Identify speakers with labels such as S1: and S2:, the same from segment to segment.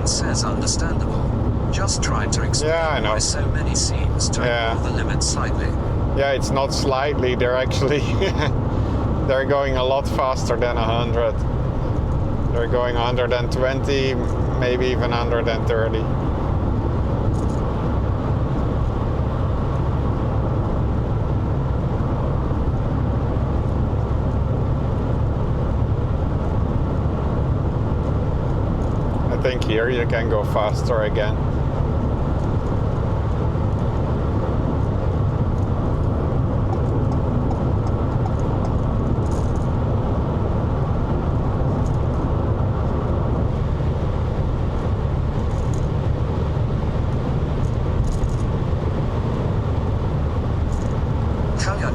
S1: Chicken says understandable. Just trying to explain why so many seems to ignore the limit slightly.
S2: Yeah, it's not slightly, they're actually they're going a lot faster than 100. They're going 120, maybe even 130. I think here you can go faster again.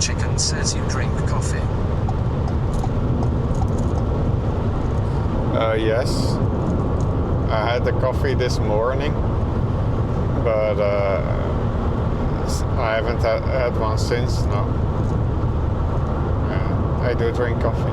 S1: Chicken says you drink coffee.
S2: Yes. I had the coffee this morning, but I haven't had one since, no. I do drink coffee.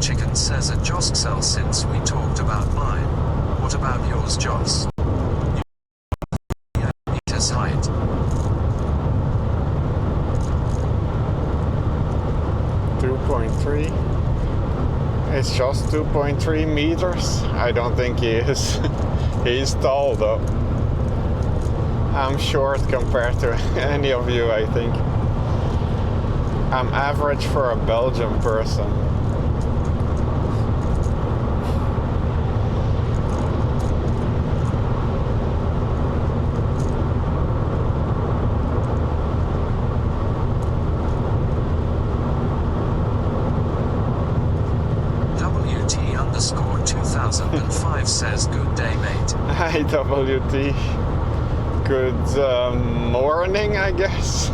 S1: Chicken says a Joss cell since we talked about mine. What about yours, Joss? Meters height.
S2: 2.3. It's just 2.3 meters. I don't think he is. He's tall though. I'm short compared to any of you, I think. I'm average for a Belgian person.
S1: WT 2005 says good day, mate.
S2: Hi WT. Good morning, I guess.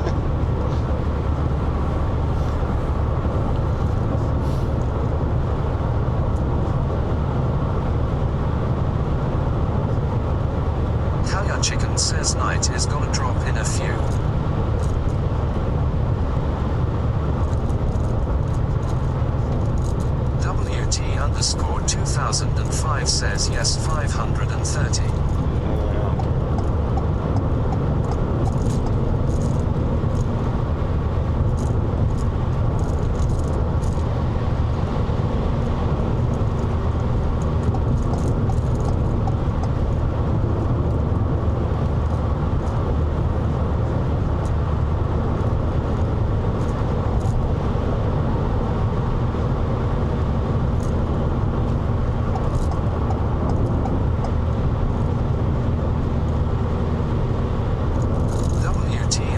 S2: Chicken says night is gonna drop in a few. WT 2005 says yes 530.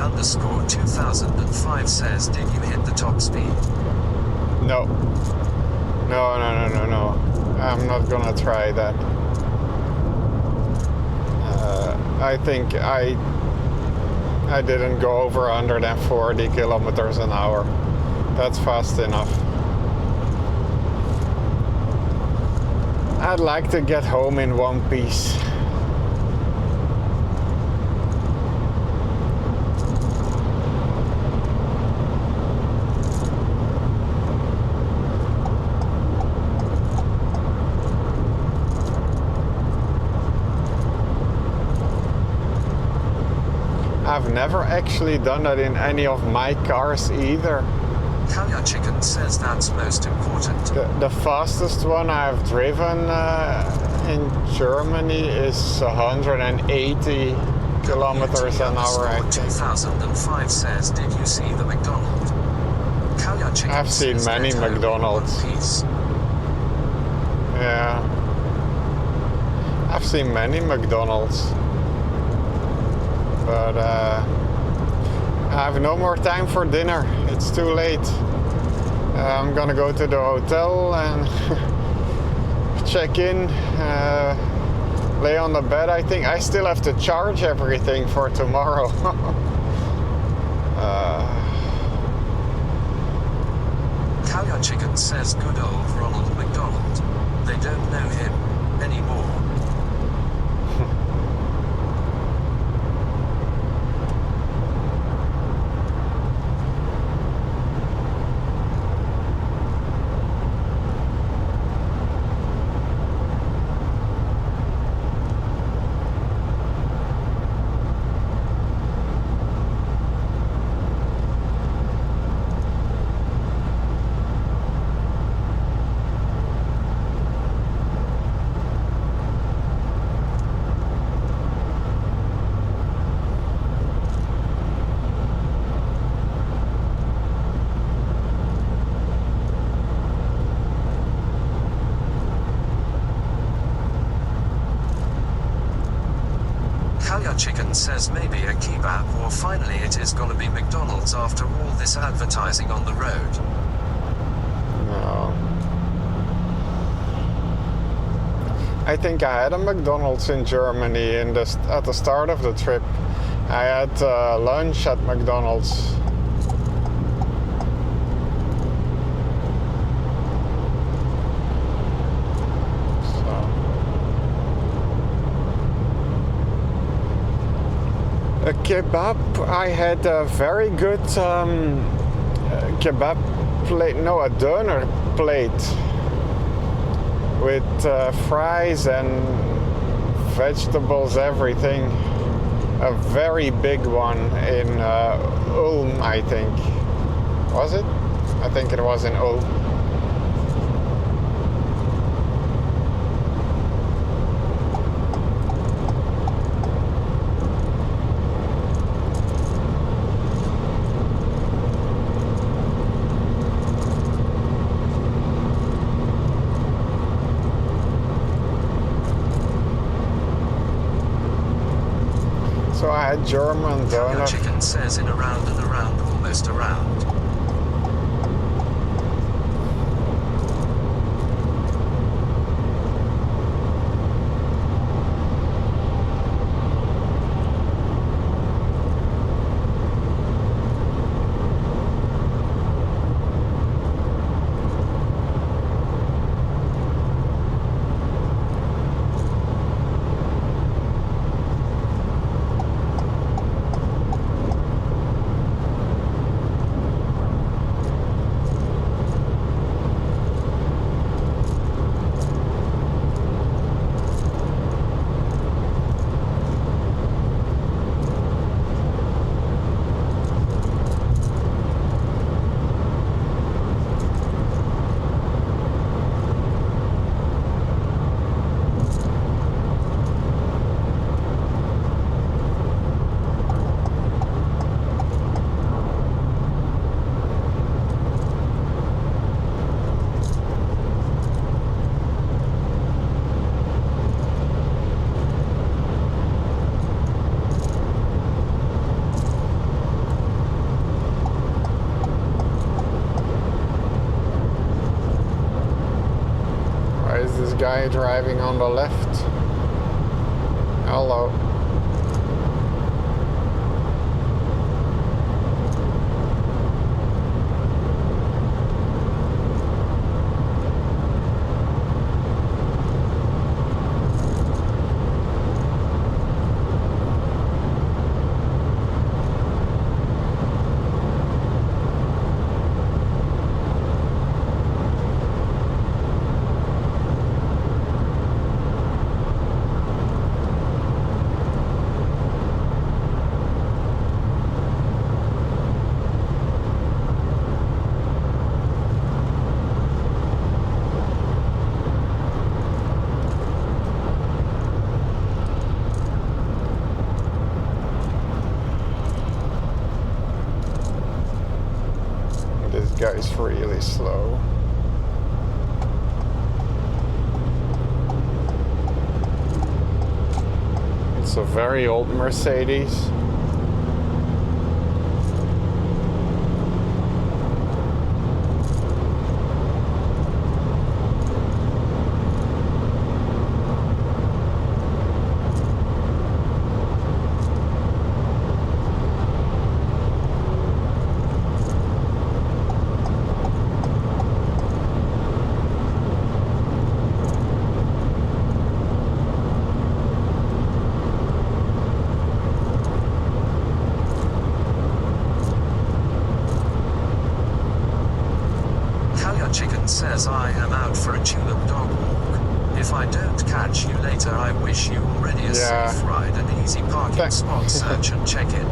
S2: Underscore 2005 says, did you hit the top speed? No. No. I'm not gonna try that. I think I didn't go over 140 kilometers an hour. That's fast enough. I'd like to get home in one piece. I've never actually done that in any of my cars either.
S1: AACHEN says that's most important.
S2: The fastest one I've driven in Germany is 180 kilometers an hour, I think.
S1: 2005 says, did you see the McDonald's?
S2: I've seen many McDonald's. Yeah. I've seen many McDonald's. But I have no more time for dinner. It's too late. I'm gonna go to the hotel and check in, lay on the bed. I think I still have to charge everything for tomorrow.
S1: AACHEN says good old Ronald McDonald. They don't know him anymore. AACHEN says maybe a kebab, or finally it is gonna be McDonald's after all this advertising on the road.
S2: No. I think I had a McDonald's in Germany at the start of the trip. I had lunch at McDonald's. A kebab, I had a very good kebab plate, no, a doner plate with fries and vegetables, everything. A very big one in Ulm, I think. Was it? I think it was in Ulm. So I had German doner.
S1: AACHEN says in around and around, almost around.
S2: This guy driving on the left. Hello. is really slow. It's a very old Mercedes.
S1: Chicken says I am out for a tulip dog walk. If I don't catch you later, I wish you already a safe ride and easy parking spot search and check in.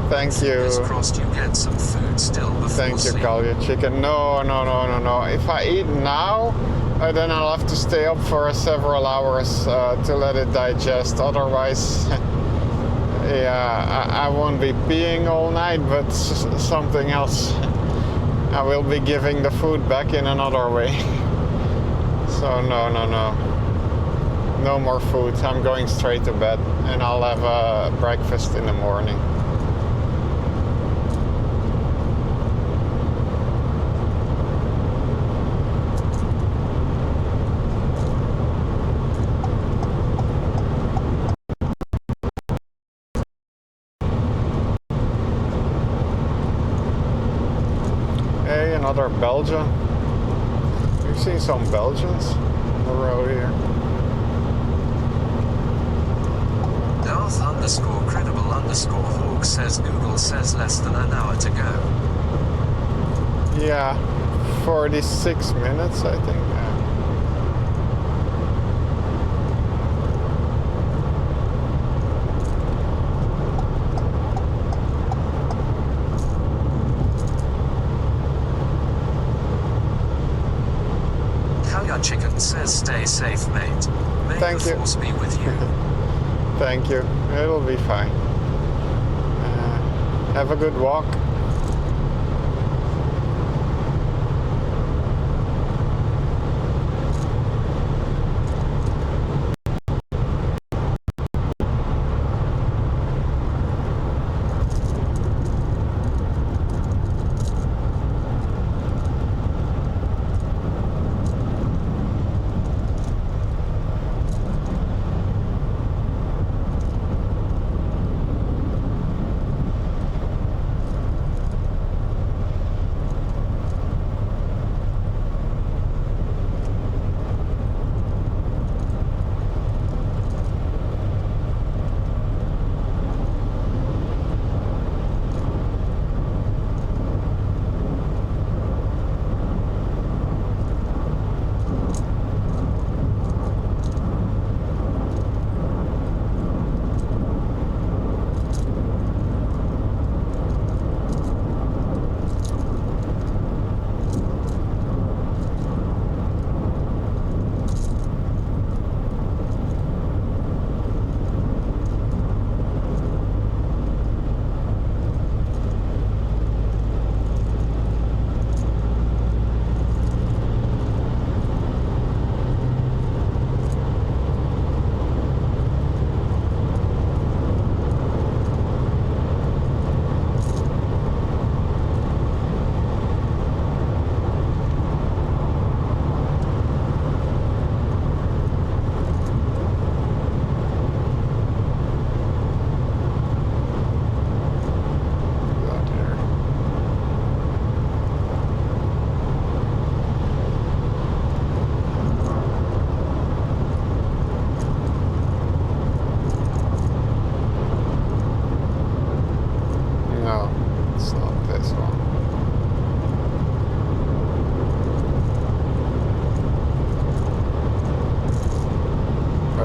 S2: Thank you.
S1: Fingers crossed you get some food still before
S2: Thank you, Kalja Chicken. No. If I eat now, then I'll have to stay up for several hours to let it digest. Otherwise, yeah, I won't be peeing all night, but something else. I will be giving the food back in another way. So no more food. I'm going straight to bed and I'll have a breakfast in the morning. Hey, another Belgian. We've seen some Belgians on the road here.
S1: Darth_credible_hawk says Google says less than an hour to go.
S2: Yeah, 46 minutes, I think.
S1: Chicken says stay safe, mate. May
S2: Thank
S1: the
S2: you.
S1: force be with you.
S2: Thank you. It'll be fine. Have a good walk.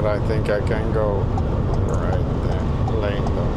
S2: I think I can go right there, lane though.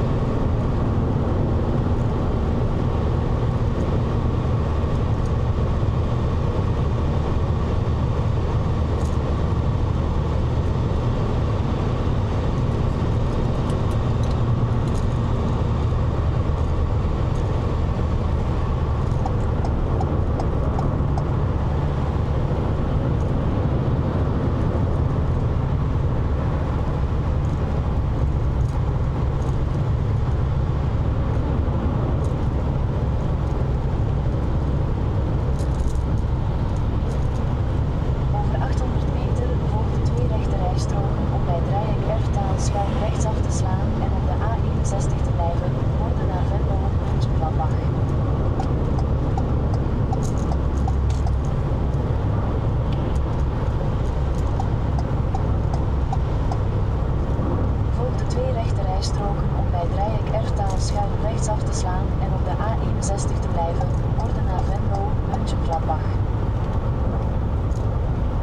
S3: rechtsaf te slaan en op de A61 te blijven, orde naar Venlo, Mönchengladbach.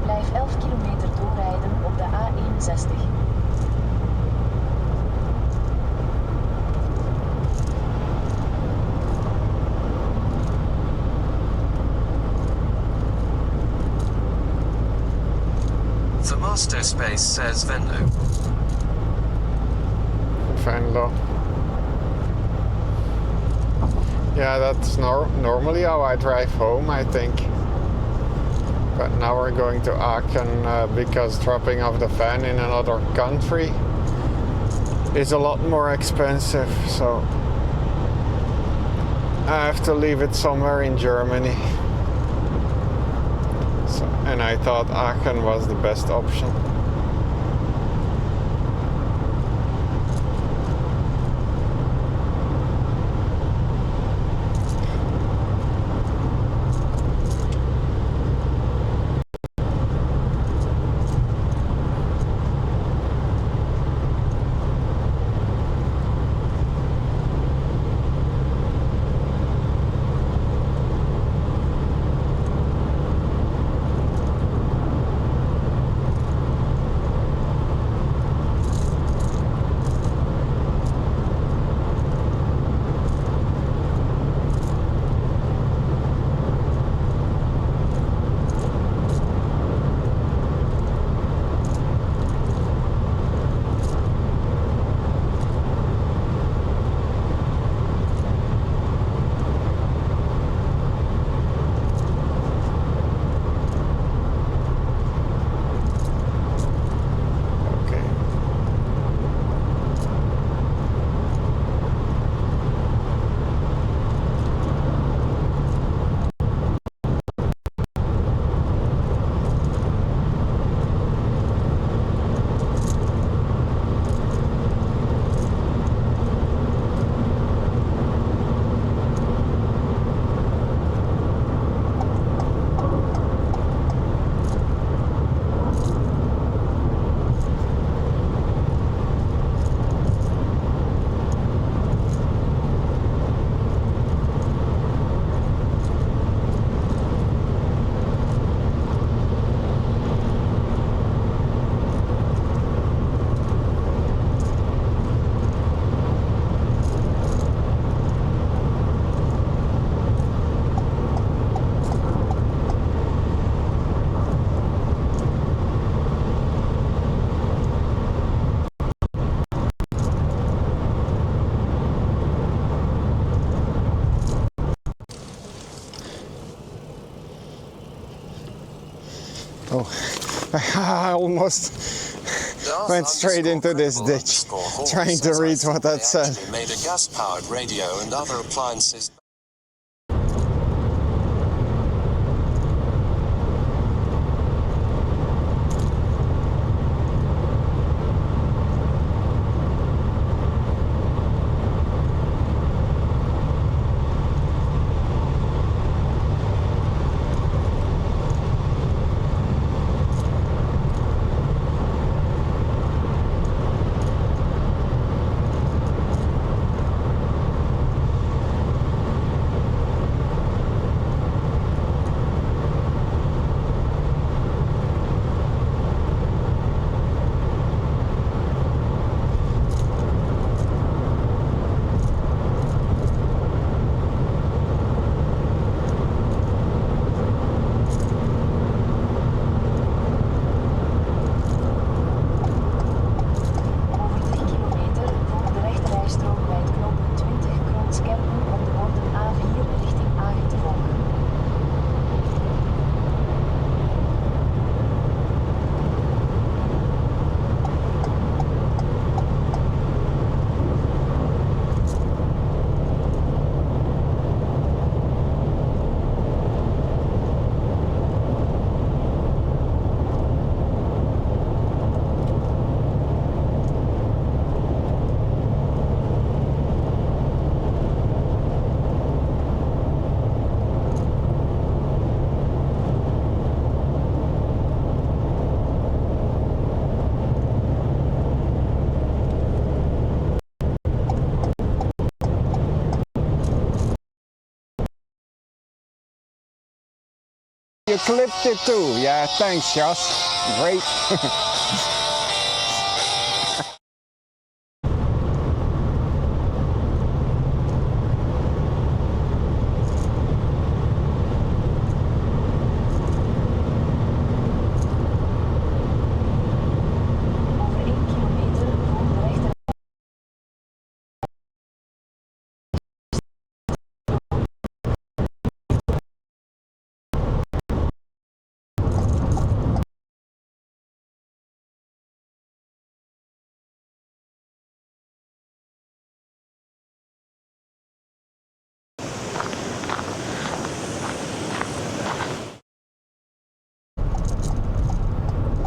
S3: Blijf 11 kilometer doorrijden op de A61.
S1: The master space says Venlo.
S2: Venlo. Yeah, that's normally how I drive home, I think. But now we're going to Aachen because dropping off the van in another country is a lot more expensive, so I have to leave it somewhere in Germany. So, and I thought Aachen was the best option. Oh, I almost went straight into this ditch, trying to read what that said.
S1: Made a gas-powered radio and other appliances.
S2: You clipped it too. Yeah, thanks, Josh. Great.
S3: Over 1 kilometer volg de rechter.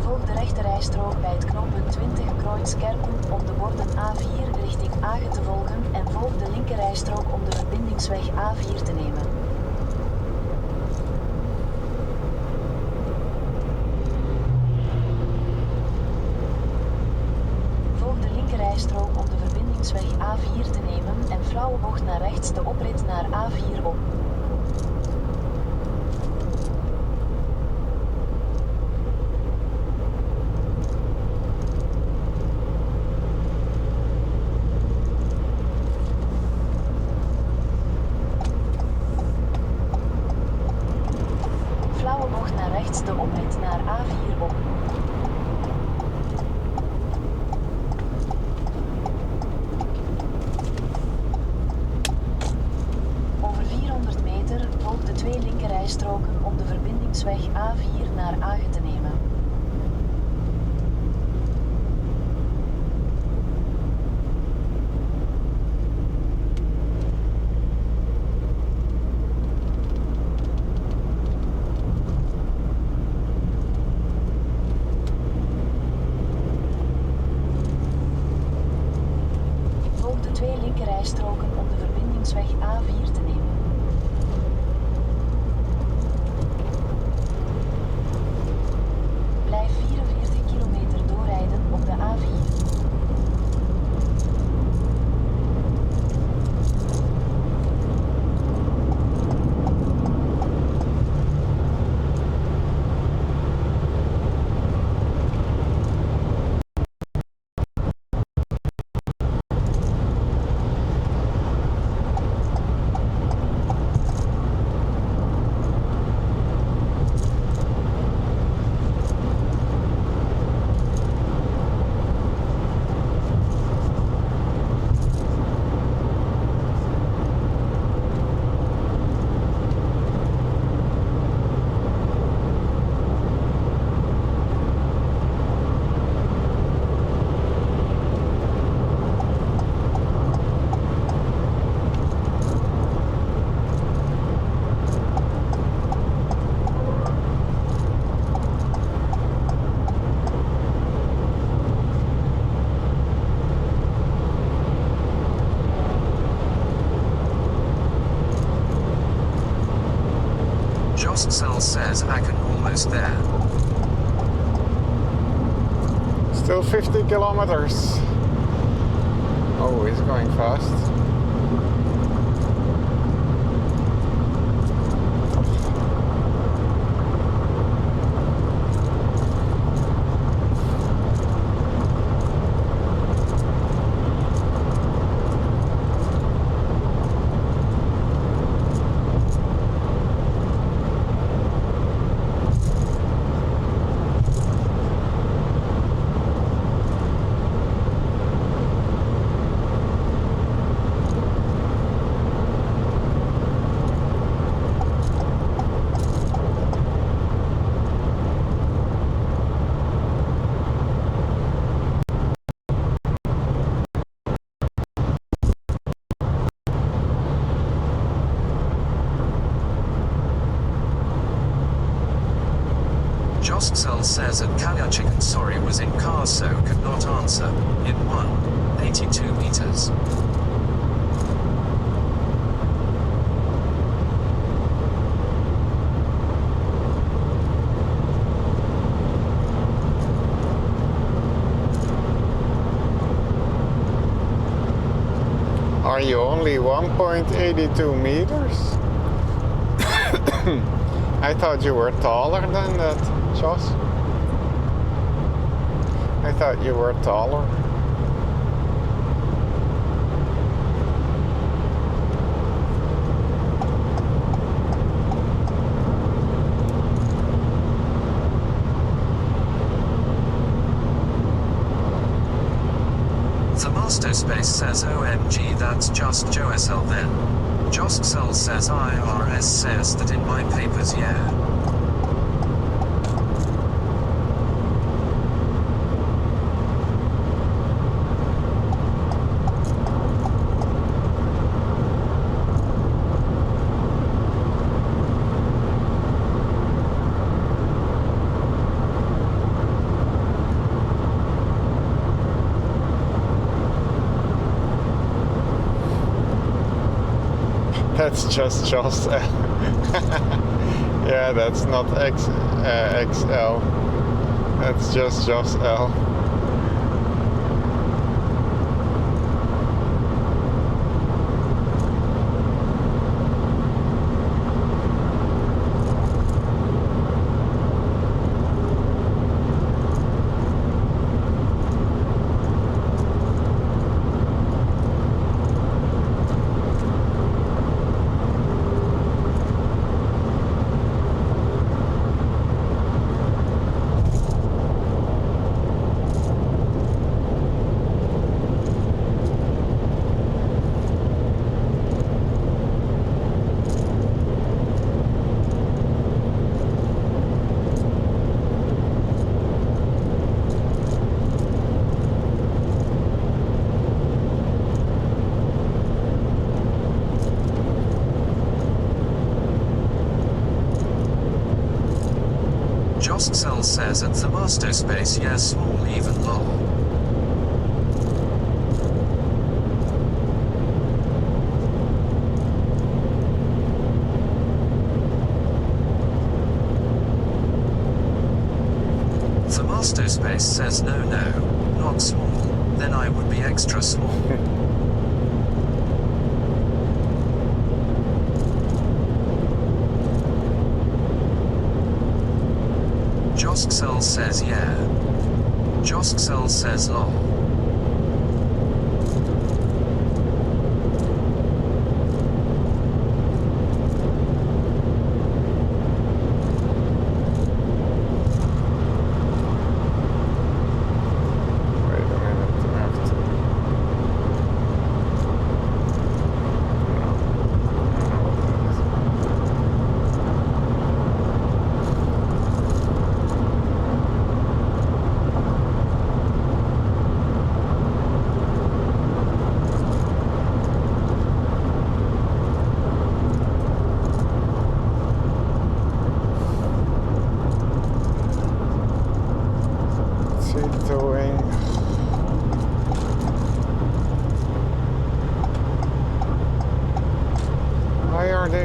S3: Volg de rechterrijstrook bij het knooppunt 20 Kreuzkerken om de borden A4 richting Agen te volgen en volg de linkerrijstrook om de verbindingsweg A4 te nemen. Volg de linkerrijstrook om de verbindingsweg A4 te nemen en flauwe bocht naar rechts de oprit naar A4 op. Flauwe bocht naar rechts de oprit naar A4 op. Over 400 meter volg de 2 linkerrijstroken om de verbindingsweg A4 naar Agen te nemen. Volg de 2 linkerrijstroken om de verbindingsweg A4 te nemen. Blijf 44 kilometer doorrijden op de A4.
S1: Jostcel says Aachen almost there.
S2: Still 50 kilometers. Oh, he's going fast.
S1: Jostcel says AACHEN sorry was in car so could not answer. In 82 meters.
S2: Are you only 1.82 meters? I thought you were taller than that, Josh. I thought you were taller.
S1: The master space says OMG, that's just Joe SL then. Joskcell says IRS says that in my papers, yeah.
S2: That's just yeah, that's not XL. That's just L. Joskcell says at the master space, yeah, small even lol. The master space says no, not small, then I would be extra small. Joskcell says yeah. Joskcell says lol.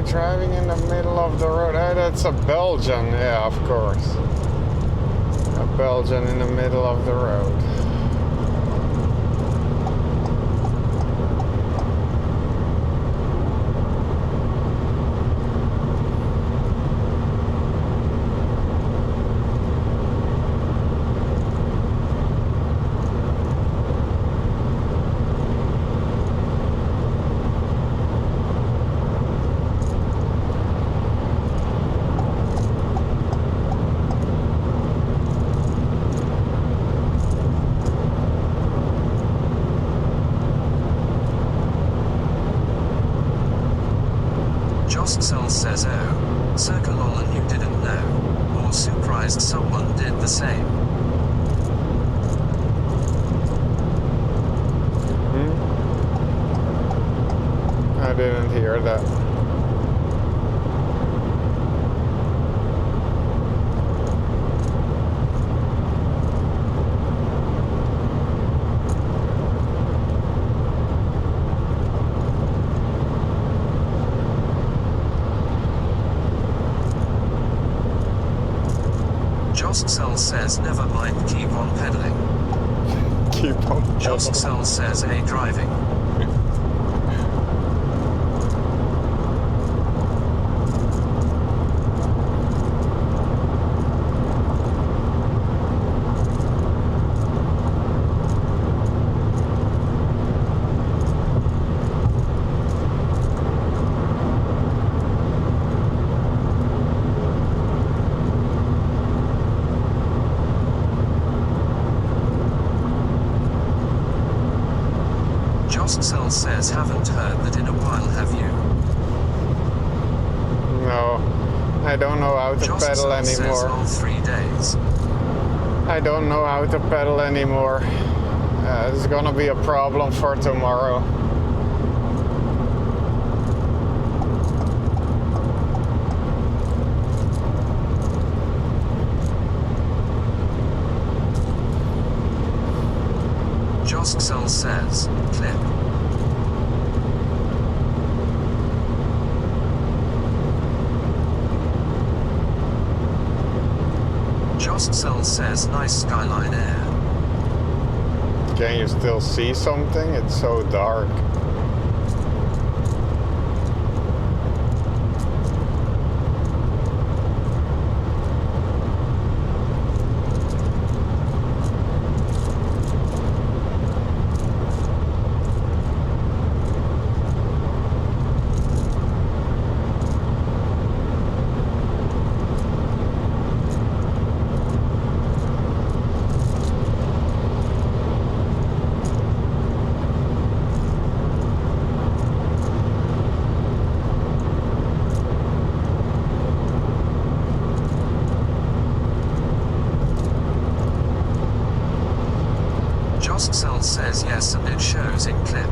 S2: Driving in the middle of the road. Oh, that's a Belgian, yeah, of course. A Belgian in the middle of the road.
S1: Joskcell says oh, circa lol and you didn't know, or surprised someone did the same.
S2: I didn't hear that.
S1: Joskcell says never mind, keep on pedaling.
S2: Keep on pedaling.
S1: Joskcell says a driving. says haven't heard that in a while, have you?
S2: No, I don't know how to pedal
S1: Says
S2: anymore.
S1: all 3 days.
S2: I don't know how to pedal anymore. It's gonna be a problem for tomorrow.
S1: Joskcell says, clip. Joskcell says nice skyline air.
S2: Can you still see something? It's so dark.
S1: Joskcell says yes and it shows in clip.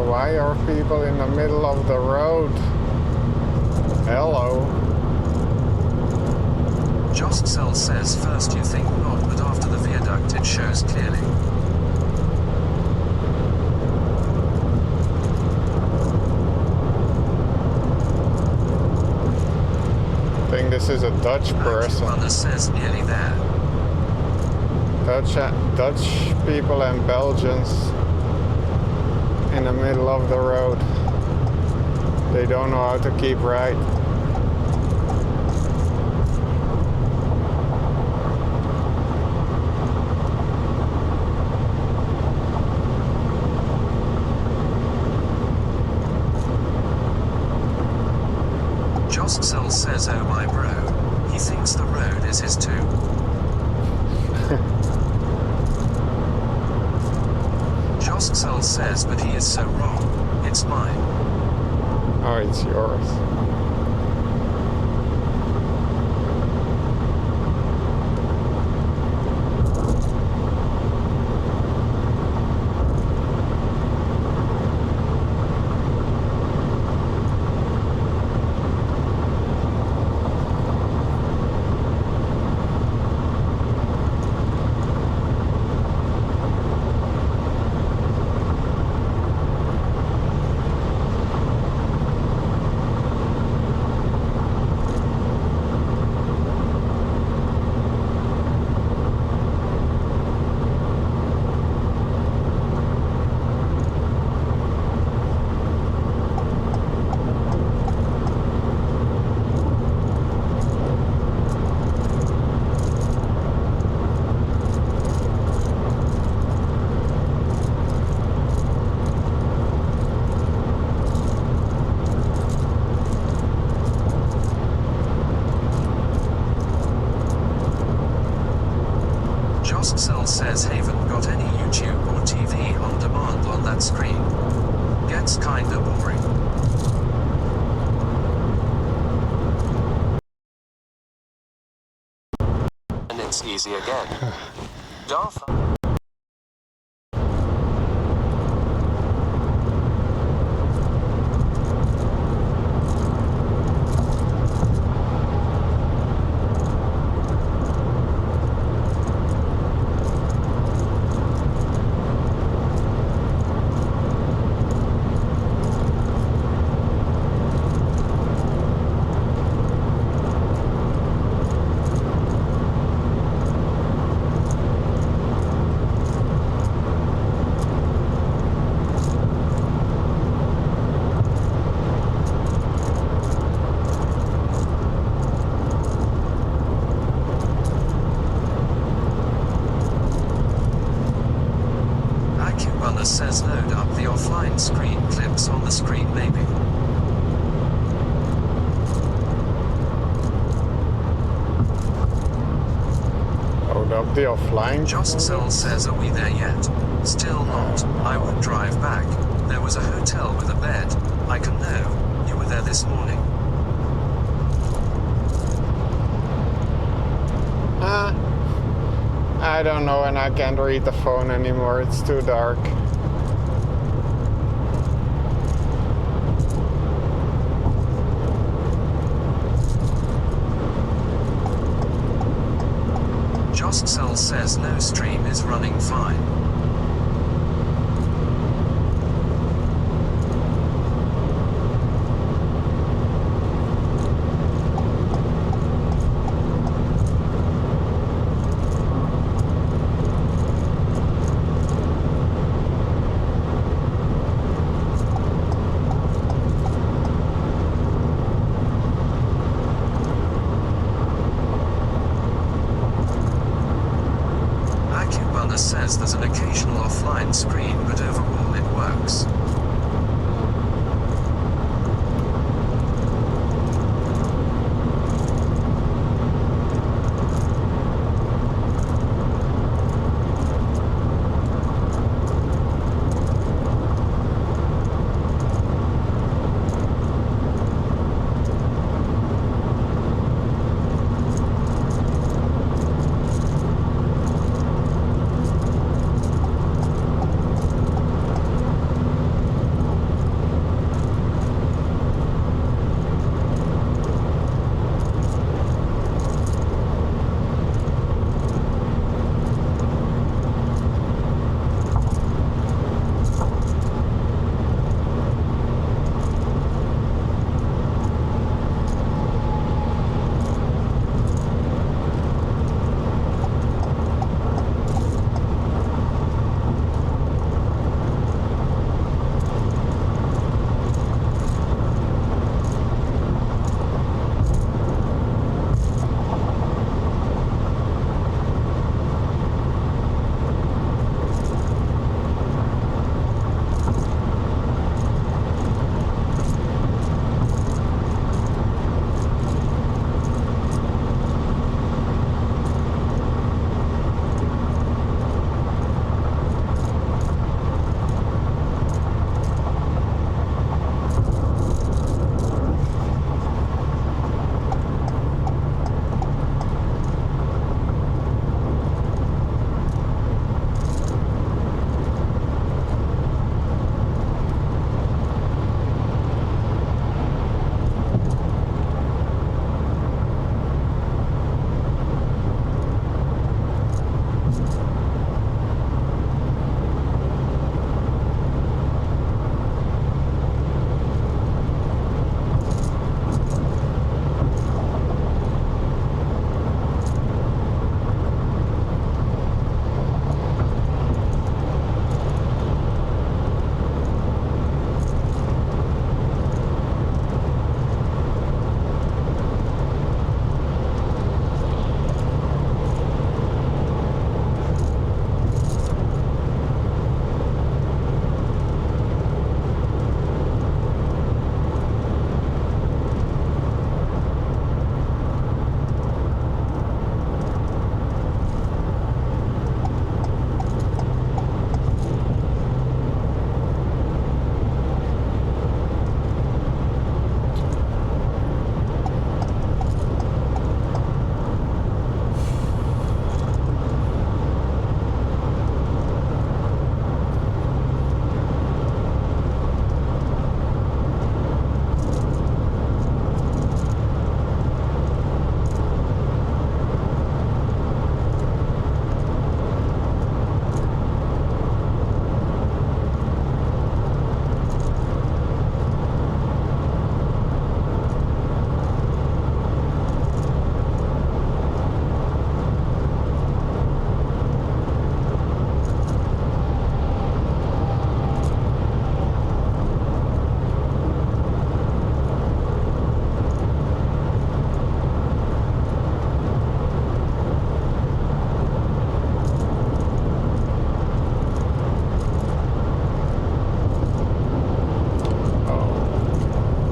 S2: Why are people in the middle of the road? Hello.
S1: Joskcell says first you think not, but after the viaduct it shows clearly.
S2: I think this is a Dutch person.
S1: Runner says nearly there.
S2: Dutch people and Belgians in the middle of the road. They don't know how to keep right.
S1: Joskcell says oh my bro, he thinks the road is his too. Joskcell says but he is so wrong, it's mine.
S2: Oh, it's yours.
S1: Joskcell says haven't got any YouTube or TV on demand on that screen. Gets kinda boring. And it's easy again. Darth. Says load up the offline screen clips on
S2: the offline.
S1: Jostcell says, are we there yet? Still not. I would drive back. There was a hotel with a bed. I can know. You were there this morning.
S2: I don't know, and I can't read the phone anymore. It's too dark.
S1: Jostcell says no, stream is running fine. Says there's an occasional offline screen, but overall it works.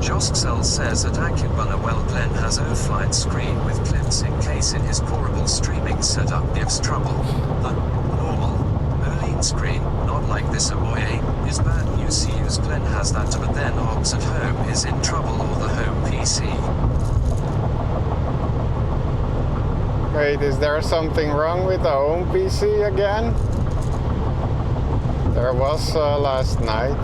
S1: Josksel says at AACHEN Glen has a flight screen with clips in case in his portable streaming setup gives trouble. The normal Olin screen, not like this Aboye, is bad news. Use Glen has that, but then Ops at home is in trouble or the home PC.
S2: Wait, is there something wrong with the home PC again? There was last night.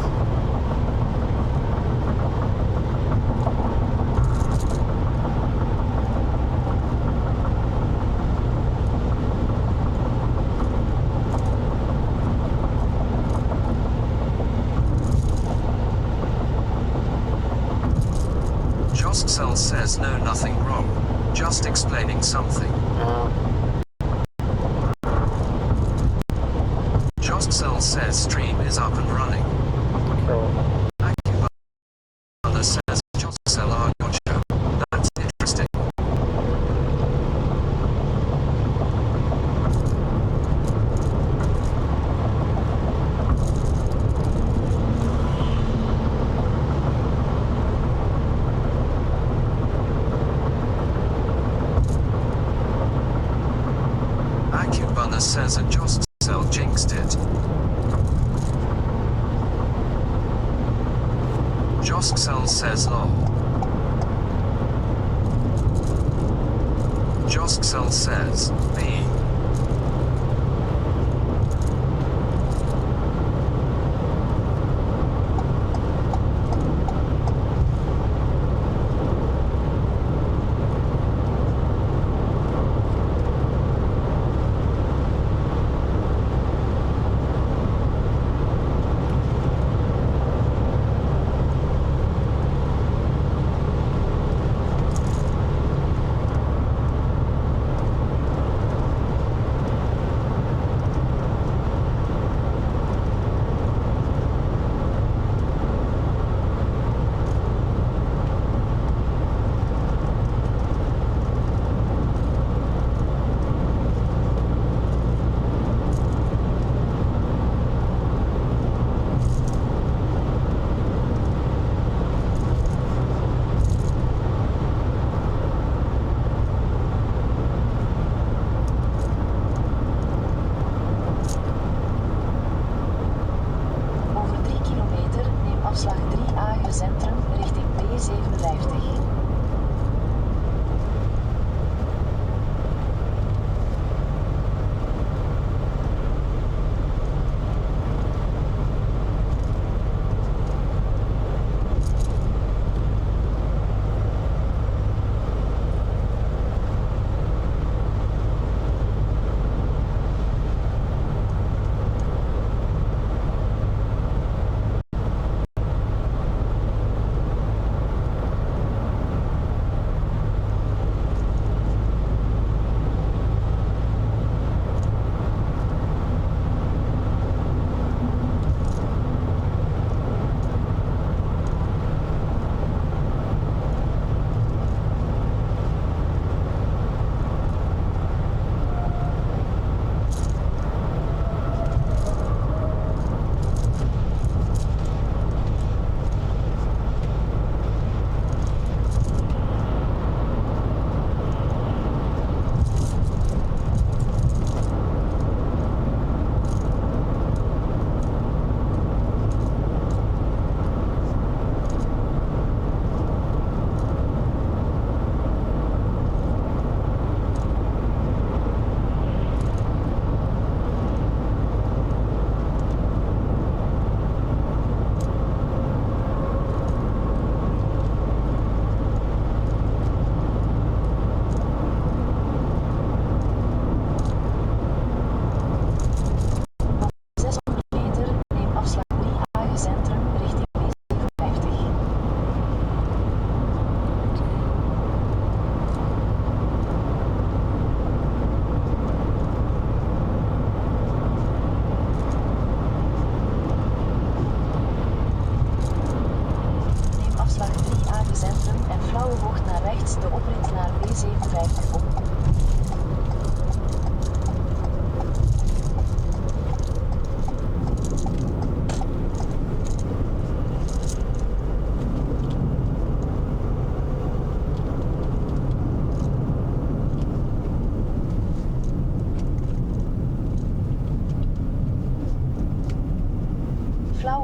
S1: Josksel says no, nothing wrong. Just explaining something. Josksel says stream is up and running.
S2: Cool.
S1: AACHEN says Josksel are gotcha. That's interesting. AACHEN says a Josksel jinxed it. Josksel says lol. Josksel says B.
S3: afslag 3A Centrum richting B57. Centrum en flauwe bocht naar rechts de oprit naar B57 op.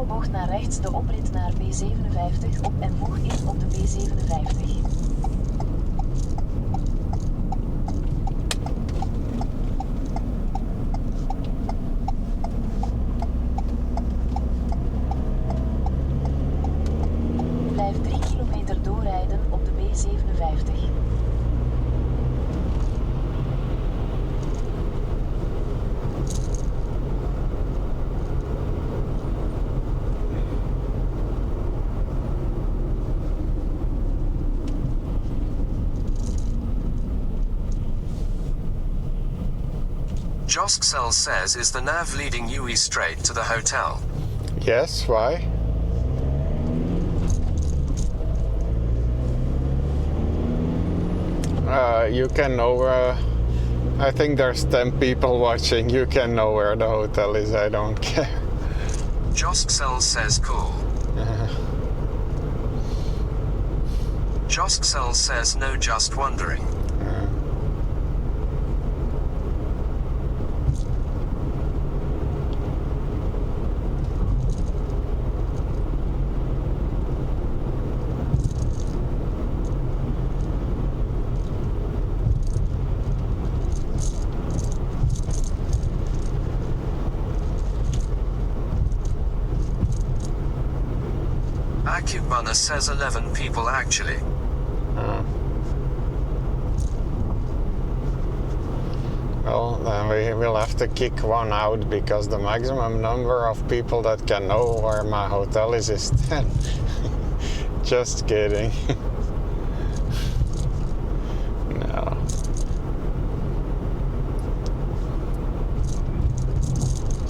S3: bocht naar rechts de oprit naar B57 op en voeg in op de B57. Blijf 3 kilometer doorrijden op de B57.
S1: Josksel says, is the nav leading you straight to the hotel?
S2: Yes, why? You can know I think there's 10 people watching. You can know where the hotel is, I don't care.
S1: Josksel says cool. Josksel says no, just wondering. Akubana says 11 people actually.
S2: Well, then we will have to kick one out because the maximum number of people that can know where my hotel is 10. Just kidding. No.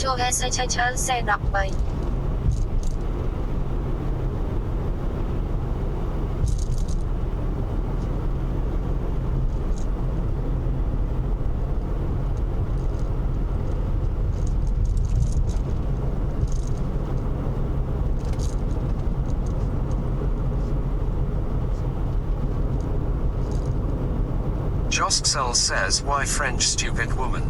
S4: cho AACHEN xe đạp mày.
S1: Josksel says, why French stupid woman?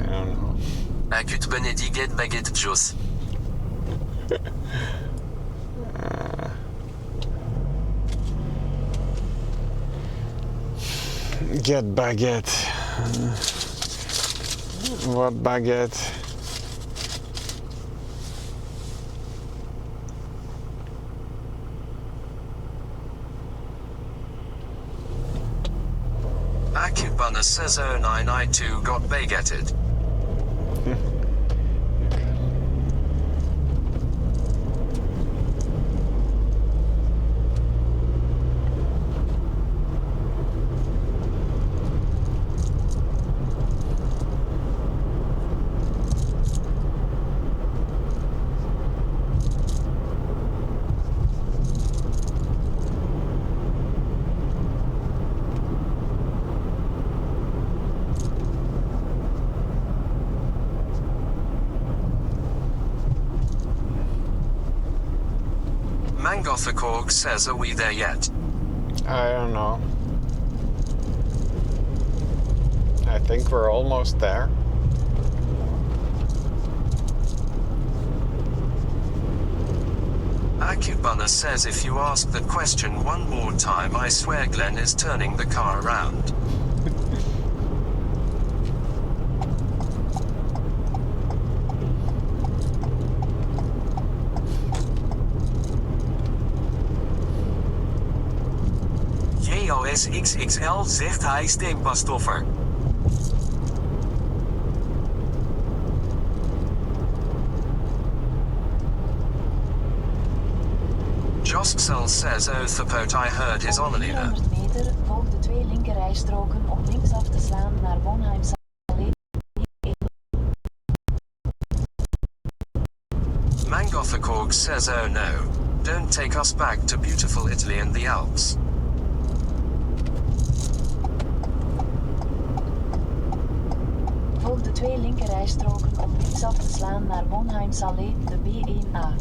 S2: I don't know.
S1: Akut Benediget Baguette Jos.
S2: Get baguette. What baguette?
S1: Akubana says 09 I too got baguetted. Mangothakorg says, are we there yet?
S2: I don't know. I think we're almost there.
S1: Akubana says, if you ask that question one more time, I swear Glenn is turning the car around. JOSXXL zegt hij steenpastoffer. Josksel says, oh Thapot, I heard his Onalina.
S3: 400 meter volg de 2 linkerrijstroken om linksaf te slaan naar Bonheim.
S1: Mangothakorg says, oh no. Don't take us back to beautiful Italy and the Alps.
S3: Volg de 2 linkerrijstroken om linksaf te slaan naar Bonheim-Salé, de B1A.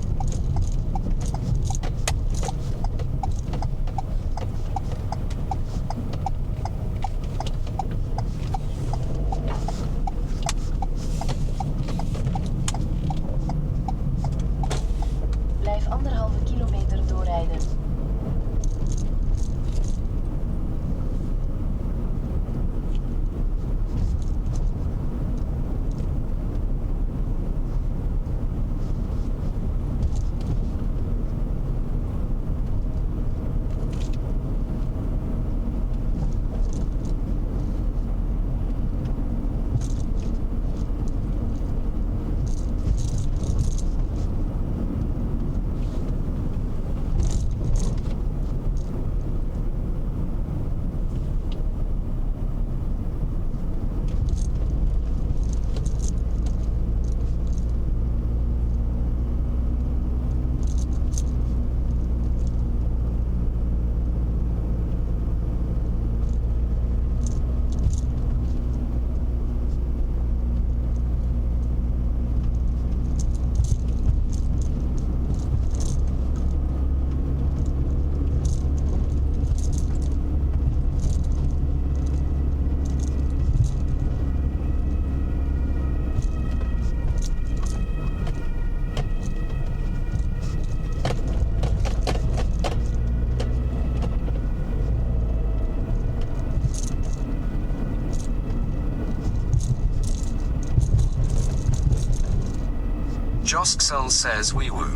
S1: Josksel says wee woo.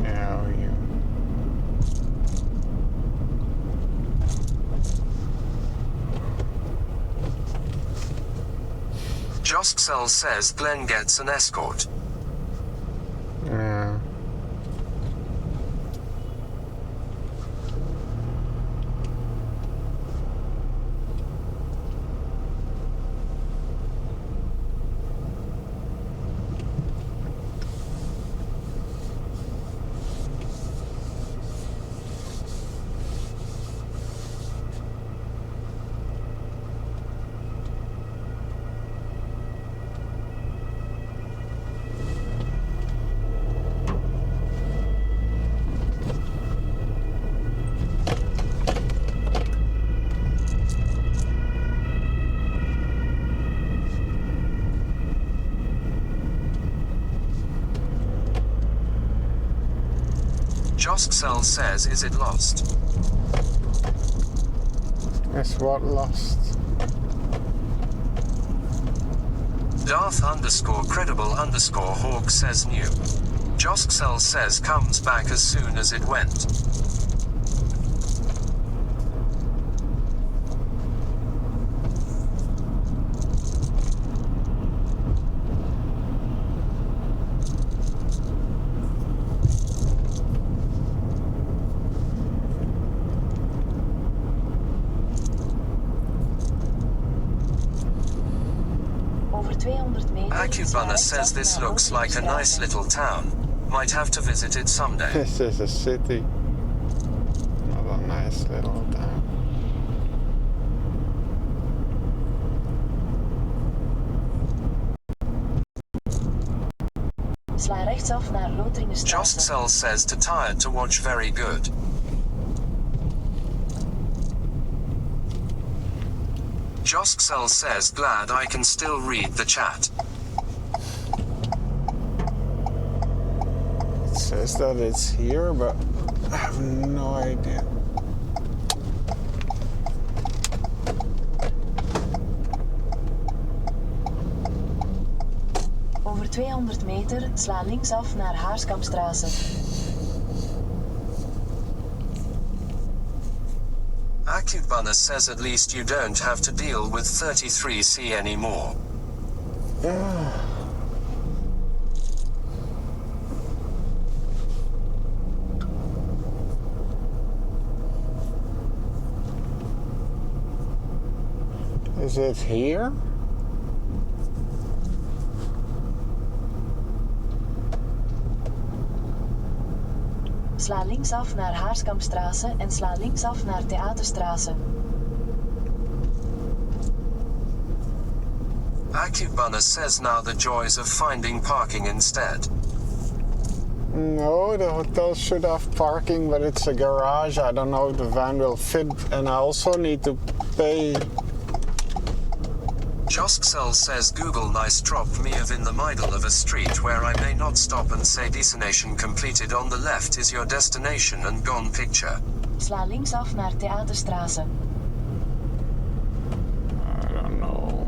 S2: Yeah, you.
S1: Josksel says Glenn gets an escort.
S2: Yeah.
S1: Josksel says is it lost?
S2: Is what lost?
S1: Darth_credible_hawk says new. Josksel says comes back as soon as it went.
S3: Over 200 meter.
S1: AACHEN says this looks like a nice little town. Might have to visit it someday.
S2: This is a city. Not a nice little town.
S3: Sla rechtsaf naar Lotringenstraat.
S1: Josksel says too tired to watch very good. Josksel says glad I can still read the chat.
S2: It says that it's here, but I have no idea.
S3: Over 200 meter, sla linksaf naar Haarskampstraat.
S1: AACHEN says at least you don't have to deal with 33C anymore.
S2: Is it here?
S3: Sla linksaf naar Haarskampstraat en sla linksaf naar Theaterstraat.
S1: AACHEN says now the joys of finding parking instead.
S2: No, the hotel should have parking, but it's a garage. I don't know if the van will fit, and I also need to pay.
S1: Josksel says Google nice drop me of in the middle of a street where I may not stop and say destination completed on the left is your destination and gone picture.
S3: Sla linksaf naar Theaterstraat.
S2: I don't know.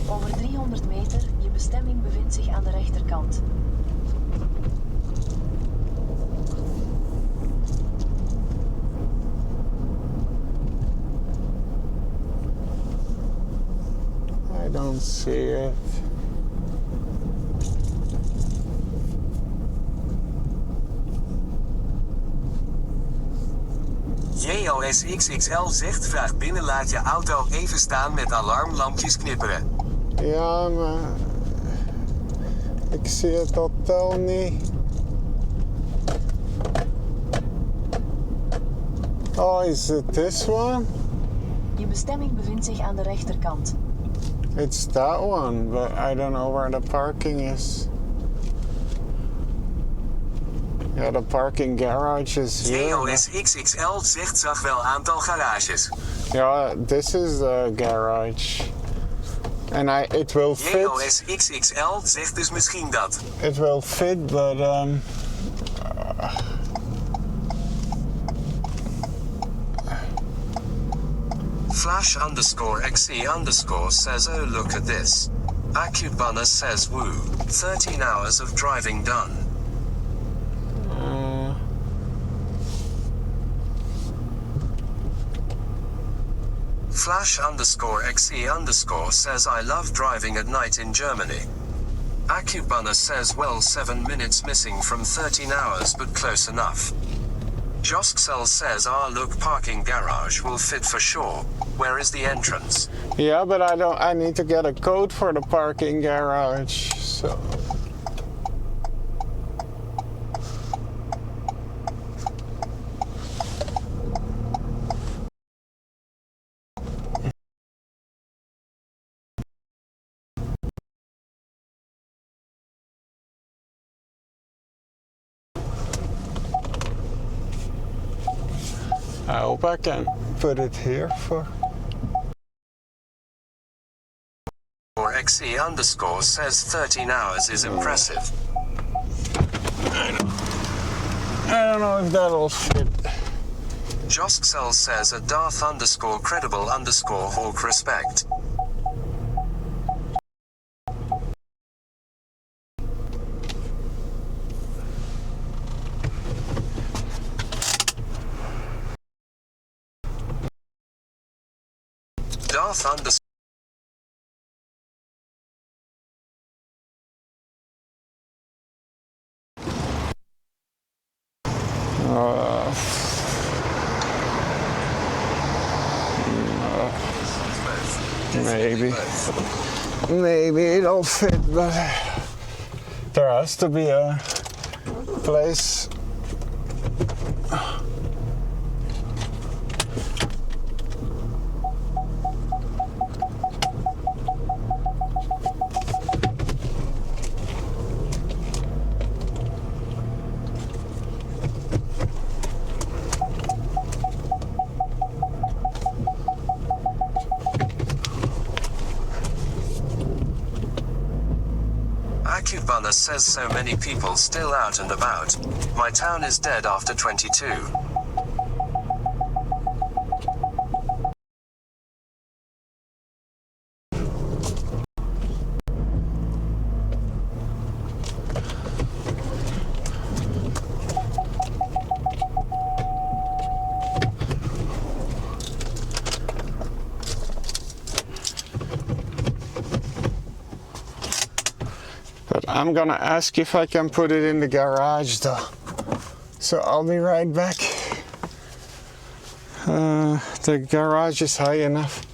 S3: Over 300 meter, je bestemming bevindt zich aan de rechterkant.
S2: I don't see it.
S1: JOSXXL zegt vraag binnen laat je auto even staan met alarmlampjes knipperen.
S2: Ja, maar ik zie het hotel niet. Oh, is it this one?
S3: Je bestemming bevindt zich aan de rechterkant.
S2: It's that one, but I don't know where the parking is. Yeah, the parking garage is here.
S1: JOSXXL zegt zag wel aantal garages.
S2: Yeah, this is the garage. And it will fit.
S1: JOS XXL zegt dus misschien dat.
S2: It will fit, but
S1: Flash_XE_ says, oh look at this. AACHEN says woo. 13 hours of driving done. Flash_XE_ says I love driving at night in Germany. AACHEN says well 7 minutes missing from 13 hours but close enough. Josksel says look parking garage will fit for sure. Where is the entrance?
S2: yeah, but I need to get a code for the parking garage, so. I hope I can put it here for.
S1: Or XE_ says 13 hours is impressive.
S2: I don't know if that'll fit.
S1: Josksel says a Darth_credible_hawk respect. Darth_
S2: Maybe it'll fit, but there has to be a place.
S1: AACHEN says so many people still out and about. My town is dead after 22.
S2: But I'm gonna ask if I can put it in the garage though. So I'll be right back. The garage is high enough.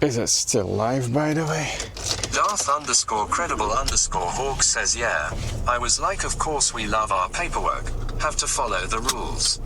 S2: Is it still live, by the way?
S1: Darth_credible_hawk says yeah. I was like, of course we love our paperwork. Have to follow the rules.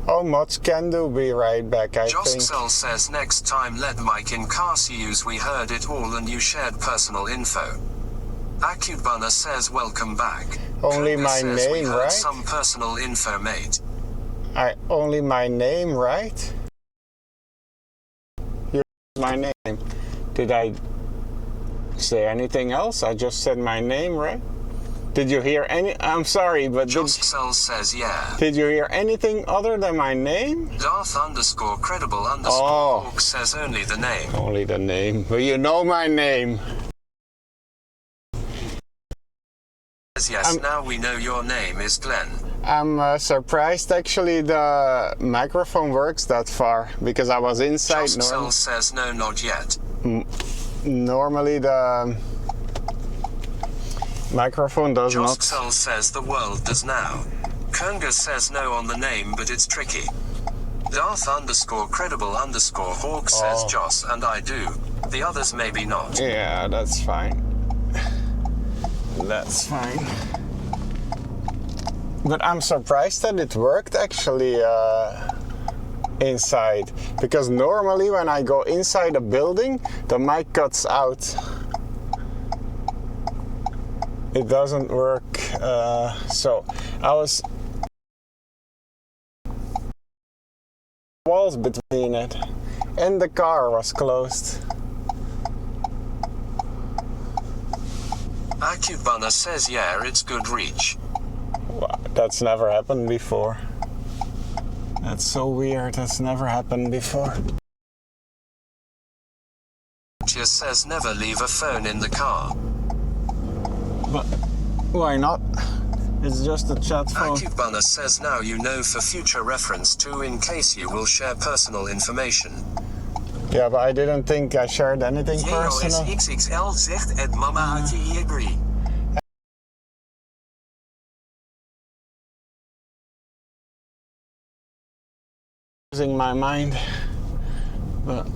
S2: Oh, mods can do. Be right back, I think.
S1: Joskcell says next time let Mike in cars use we heard it all and you shared personal info. Akubana says welcome back.
S2: Only
S1: Koga
S2: my
S1: says we
S2: name,
S1: heard
S2: right?
S1: some personal info, mate.
S2: Only my name, right? You my name. Did I say anything else? I just said my name, right? Did you hear any? I'm sorry, but
S1: Joskcell says yeah.
S2: did you hear anything other than my name?
S1: Darth_credible_hawk says only the name.
S2: Only the name. But you know my name.
S1: Yes, now we know your name is Glenn.
S2: I'm surprised actually the microphone works that far because I was inside.
S1: Joskcell says no, not yet.
S2: Normally the microphone does not.
S1: Joskcell says the world does now. Kunga says no on the name, but it's tricky. Darth_credible_hawk says Joss and I do. The others maybe not.
S2: Yeah, that's fine. That's fine. But I'm surprised that it worked actually inside. Because normally when I go inside a building, the mic cuts out. It doesn't work. So I was walls between it, and the car was closed.
S1: Akubana says yeah, it's good reach.
S2: Wow, that's never happened before. That's so weird. That's never happened before.
S1: Just says never leave a phone in the car.
S2: But why not? It's just a chat phone.
S1: Akubana says now you know for future reference too in case you will share personal information.
S2: Yeah, but I didn't think I shared anything personal.
S1: JOSXXL zegt at mama uit je agree.
S2: Losing my mind. But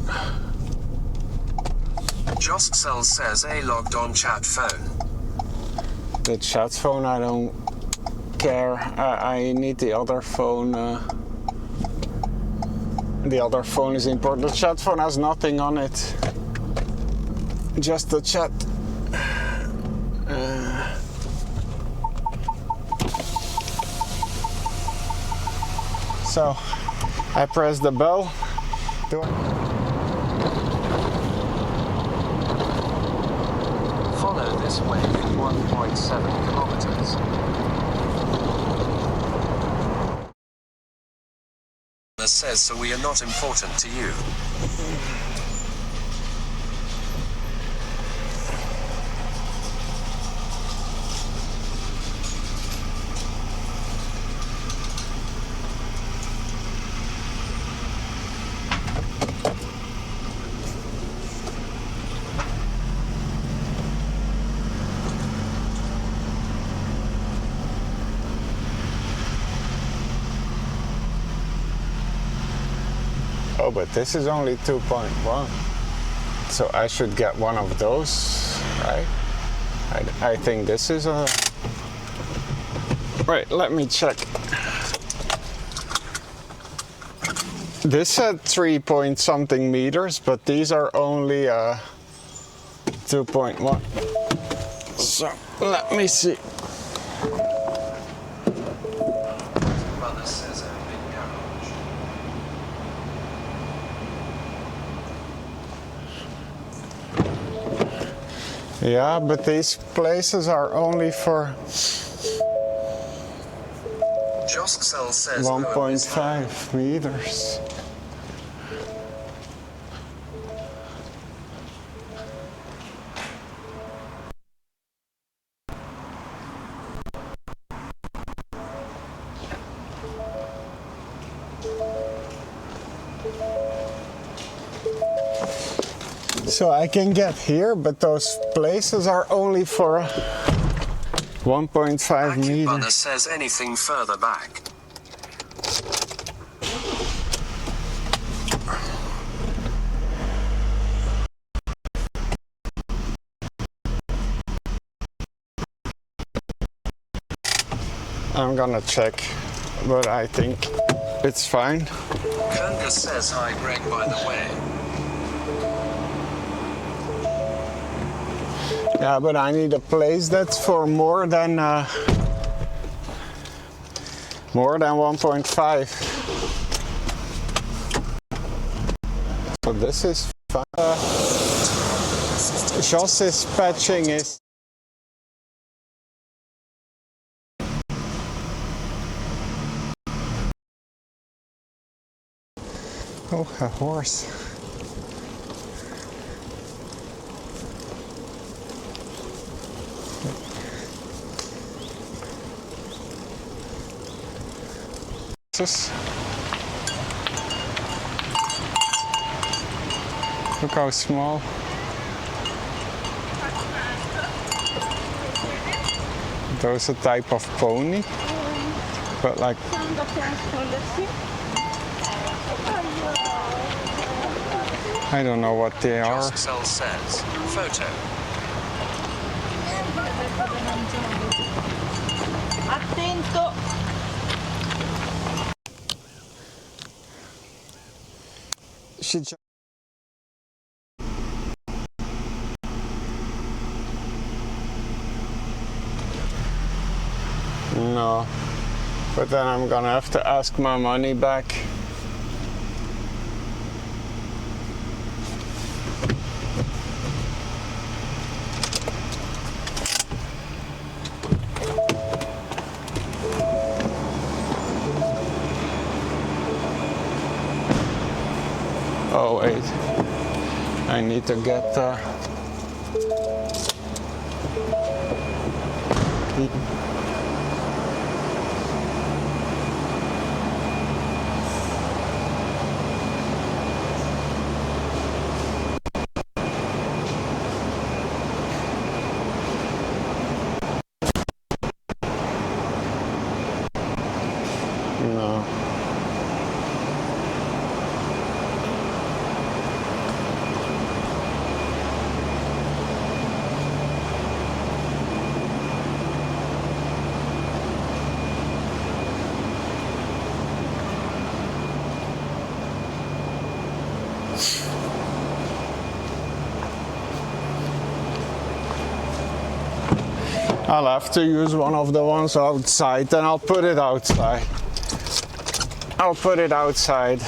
S1: Joskcell says a logged on chat phone.
S2: the chat phone, I don't care. I need the other phone. The other phone is important. The chat phone has nothing on it. Just the chat. So I press the bell.
S1: Follow this way in 1.7 kilometers. Says so we are not important to you.
S2: Oh, but this is only 2.1. So I should get one of those, right? I think this is a... Right, let me check. This said 3 point something meters, but these are only 2.1. So let me see. Yeah, but these places are only for
S1: Joskcell says
S2: 1.5 meters. So I can get here, but those places are only for 1.5 meters.
S1: AACHEN says anything further back.
S2: I'm gonna check, but I think it's fine.
S1: Kunga says hi Greg by the way.
S2: Yeah, but I need a place that's for more than 1.5. So this is fun. Joss's patching is. Oh, a horse. Look how small. Those are a type of pony, but like. I don't know what they are.
S1: Jossel says, photo.
S5: Attento!
S2: No, but then I'm gonna have to ask my money back. Oh wait, I need to get no. I'll have to use one of the ones outside, and I'll put it outside. I'll put it outside.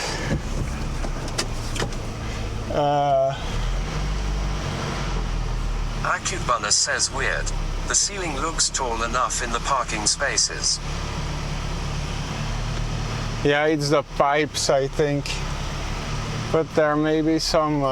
S1: AACHEN says weird. The ceiling looks tall enough in the parking spaces.
S2: Yeah, it's the pipes, I think. But there may be some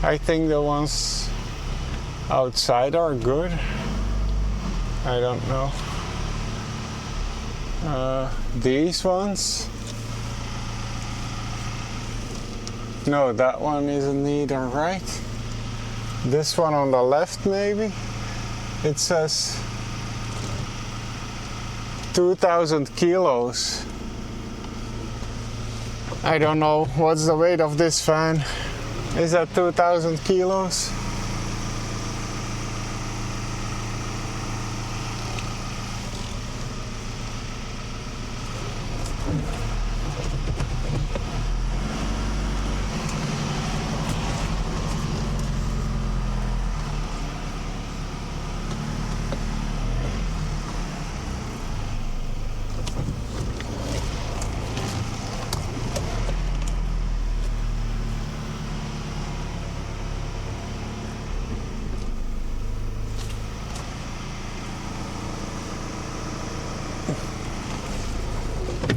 S2: I think the ones outside are good. I don't know. These ones? No, that one isn't either, right? This one on the left, maybe? It says 2,000 kilos. I don't know what's the weight of this van. Is that 2,000 kilos?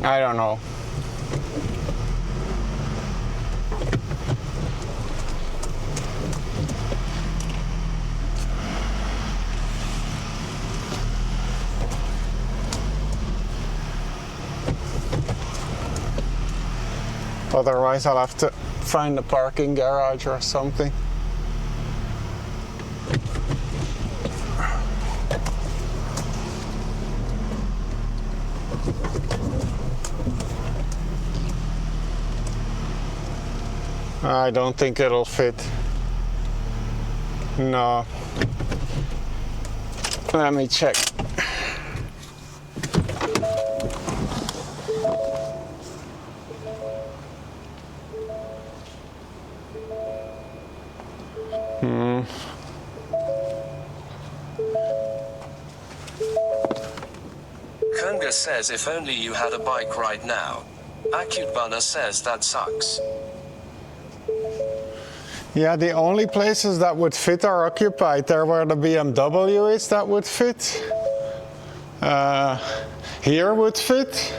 S2: I don't know. Otherwise I'll have to find a parking garage or something. I don't think it'll fit. No. Let me check.
S1: Kunga says if only you had a bike right now. AACHEN says that sucks.
S2: Yeah, the only places that would fit are occupied. There where the BMW is, that would fit. Here would fit.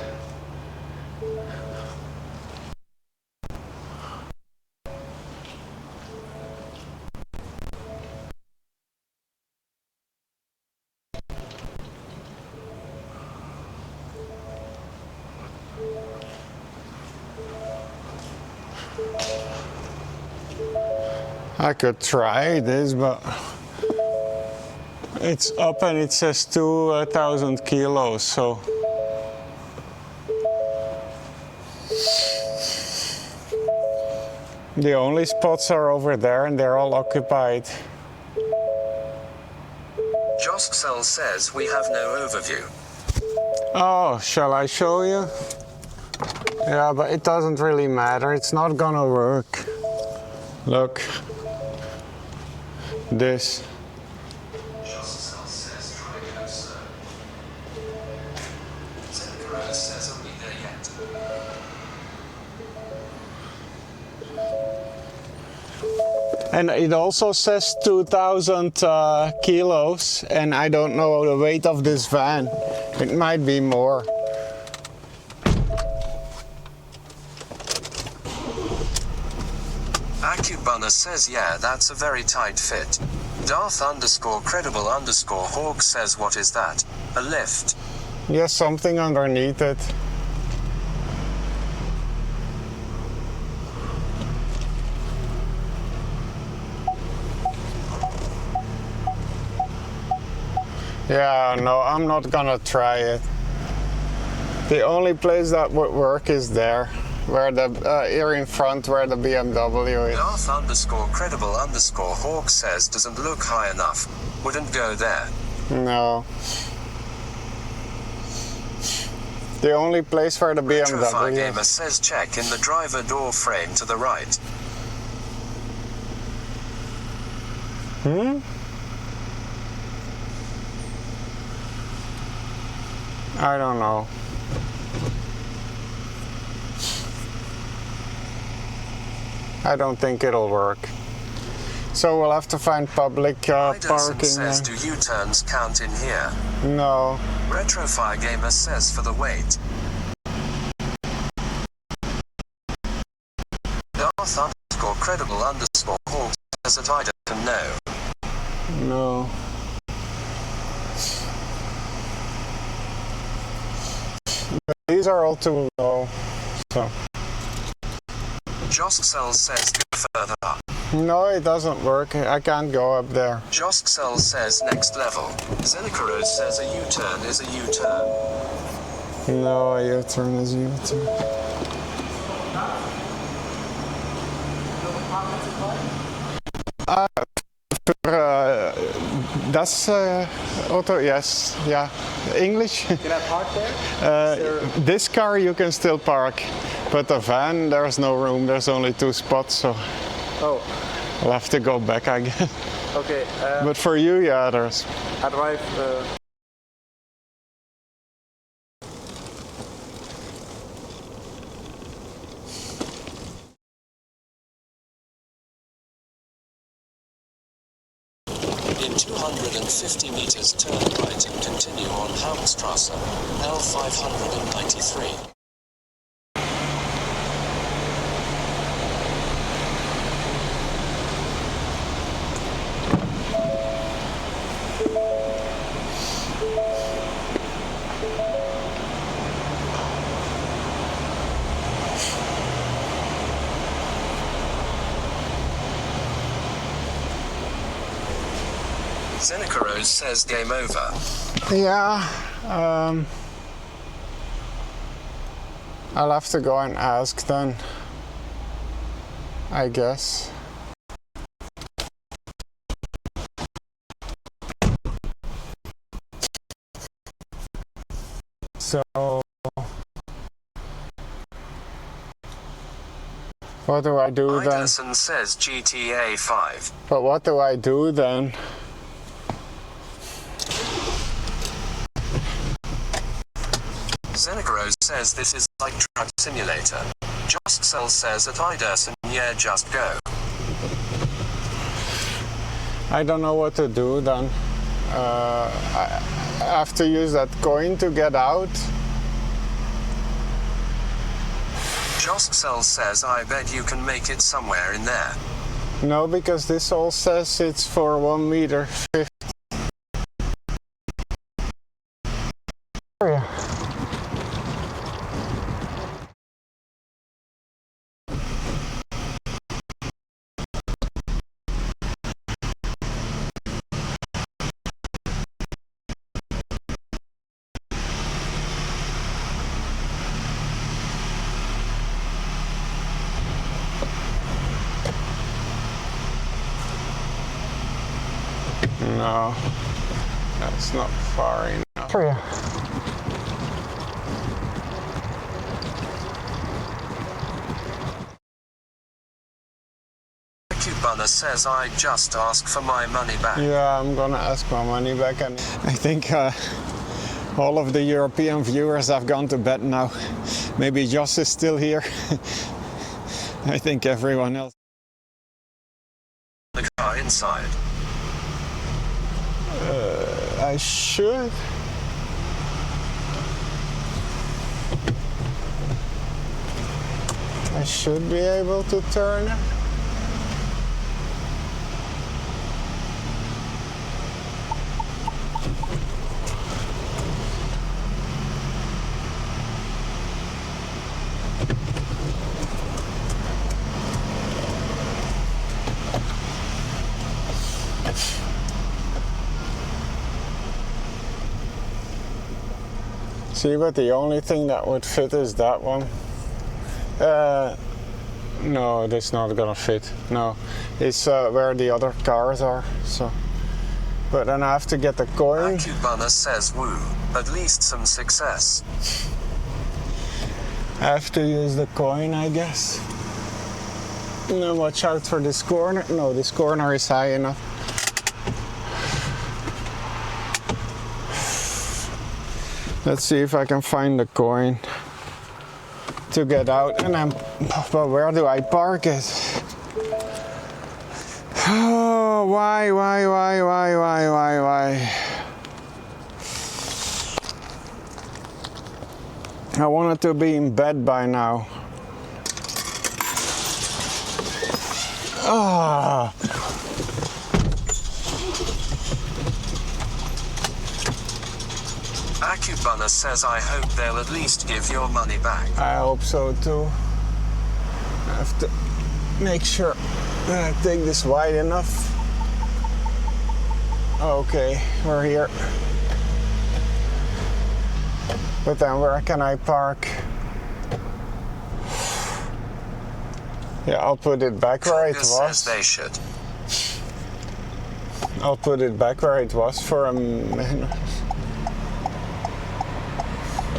S2: I could try this, but it's up and it says 2,000 kilos, so. The only spots are over there and they're all occupied.
S1: Josksel says we have no overview.
S2: Oh, shall I show you? Yeah, but it doesn't really matter. It's not gonna work. Look. This.
S1: Josksel says try closer. Zenkaro says are we there yet?
S2: And it also says 2,000 kilos, and I don't know the weight of this van. It might be more.
S1: AACHEN says yeah, that's a very tight fit. Darth_credible_hawk says what is that? A lift?
S2: Yes, something underneath it. Yeah, no, I'm not gonna try it. The only place that would work is there, where the here in front, where the BMW is.
S1: Darth_credible_hawk says doesn't look high enough. Wouldn't go there.
S2: No. The only place where the
S1: Retrofire
S2: BMW
S1: Gamer
S2: is.
S1: says check in the driver door frame to the right.
S2: I don't know. I don't think it'll work. So we'll have to find public parking.
S1: Says do U-turns count in here?
S2: No.
S1: Retrofire Gamer says for the weight. Darth_credible_hawk says that I don't know.
S2: No. These are all too low. So.
S1: Josksel says go further up.
S2: No, it doesn't work. I can't go up there.
S1: Josksel says next level. Zenikaro says a U-turn is a U-turn.
S2: No, a U-turn is a U-turn. Das auto, yes, yeah. English?
S6: Can I park there?
S2: This car you can still park, but the van, there's no room, there's only 2 spots, so
S6: Oh,
S2: I'll have to go back, I guess.
S6: okay.
S2: But for you, yeah, there's...
S6: I drive.
S1: In 250 meters, turn right and continue on Hauptstrasse, L593. Zenecaros says game over.
S2: Yeah, I'll have to go and ask then, I guess. So, what do I do then?
S1: Iderson says GTA 5.
S2: But what do I do then?
S1: Zenecaros says this is like Truck Simulator. Jostcel says at Iderson, yeah, just go.
S2: I don't know what to do then. I have to use that coin to get out.
S1: Jostcel says I bet you can make it somewhere in there.
S2: No, because this all says it's for 1 meter 50. No, that's not far enough.
S1: Cubana says I just ask for my money back.
S2: Yeah, I'm gonna ask my money back, and I think all of the European viewers have gone to bed now. Maybe Joss is still here. I think everyone else.
S1: The car inside.
S2: I should. I should be able to turn it. See, but the only thing that would fit is that one. No, that's not gonna fit. No, it's where the other cars are. So, but then I have to get the coin.
S1: Cubana says woo, at least some success.
S2: I have to use the coin, I guess. No, watch out for this corner. No, this corner is high enough. Let's see if I can find the coin to get out, and then, but where do I park it? Oh, why? I wanted to be in bed by now. Ah.
S1: Cubana says I hope they'll at least give your money back.
S2: I hope so too. I have to make sure that I take this wide enough. Okay, we're here. But then where can I park? Yeah, I'll put it back where it
S1: Fergus says
S2: was.
S1: they should.
S2: I'll put it back where it was for a minute.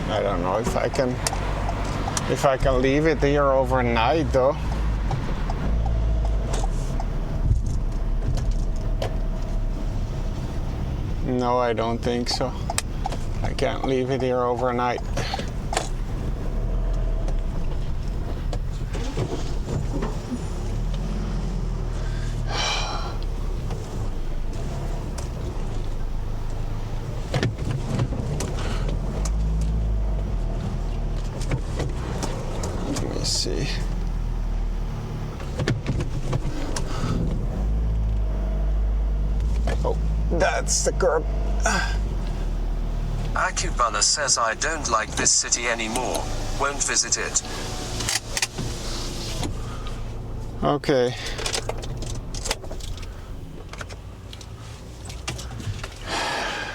S2: I don't know if I can leave it here overnight though. No, I don't think so. I can't leave it here overnight. Let me see. Oh, that's the curb.
S1: Akubana says I don't like this city anymore. Won't visit it.
S2: Okay.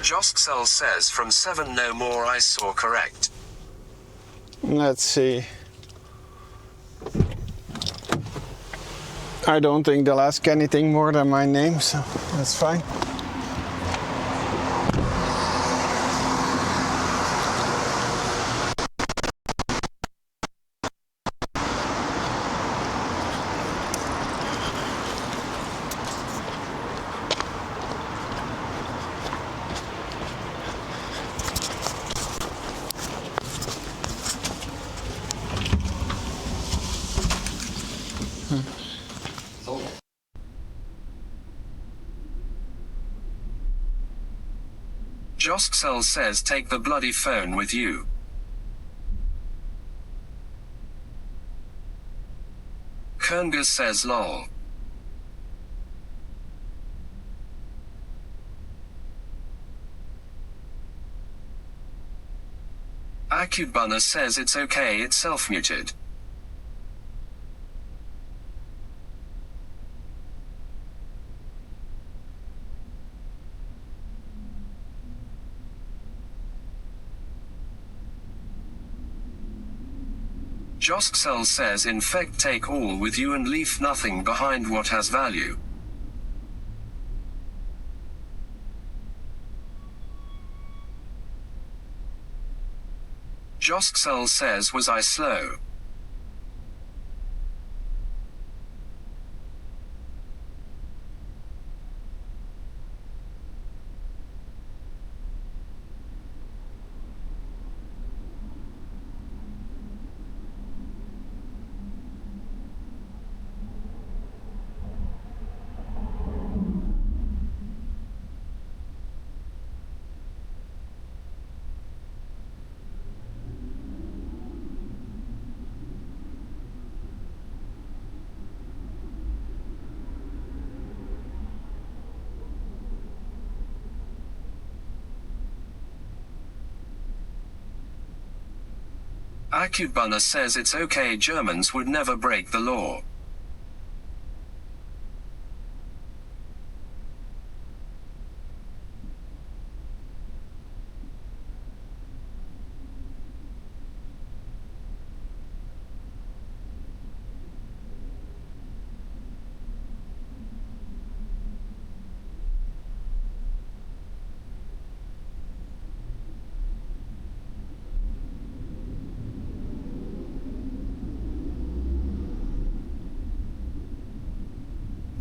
S1: Josksel says from 7 no more I saw correct.
S2: Let's see. I don't think they'll ask anything more than my name, so that's fine.
S1: Josksel says take the bloody phone with you. Kerngus says lol. Akubana says it's okay, it's self-muted. Josksel says in fact take all with you and leave nothing behind what has value. Josksel says was I slow? Akubana says it's okay, Germans would never break the law.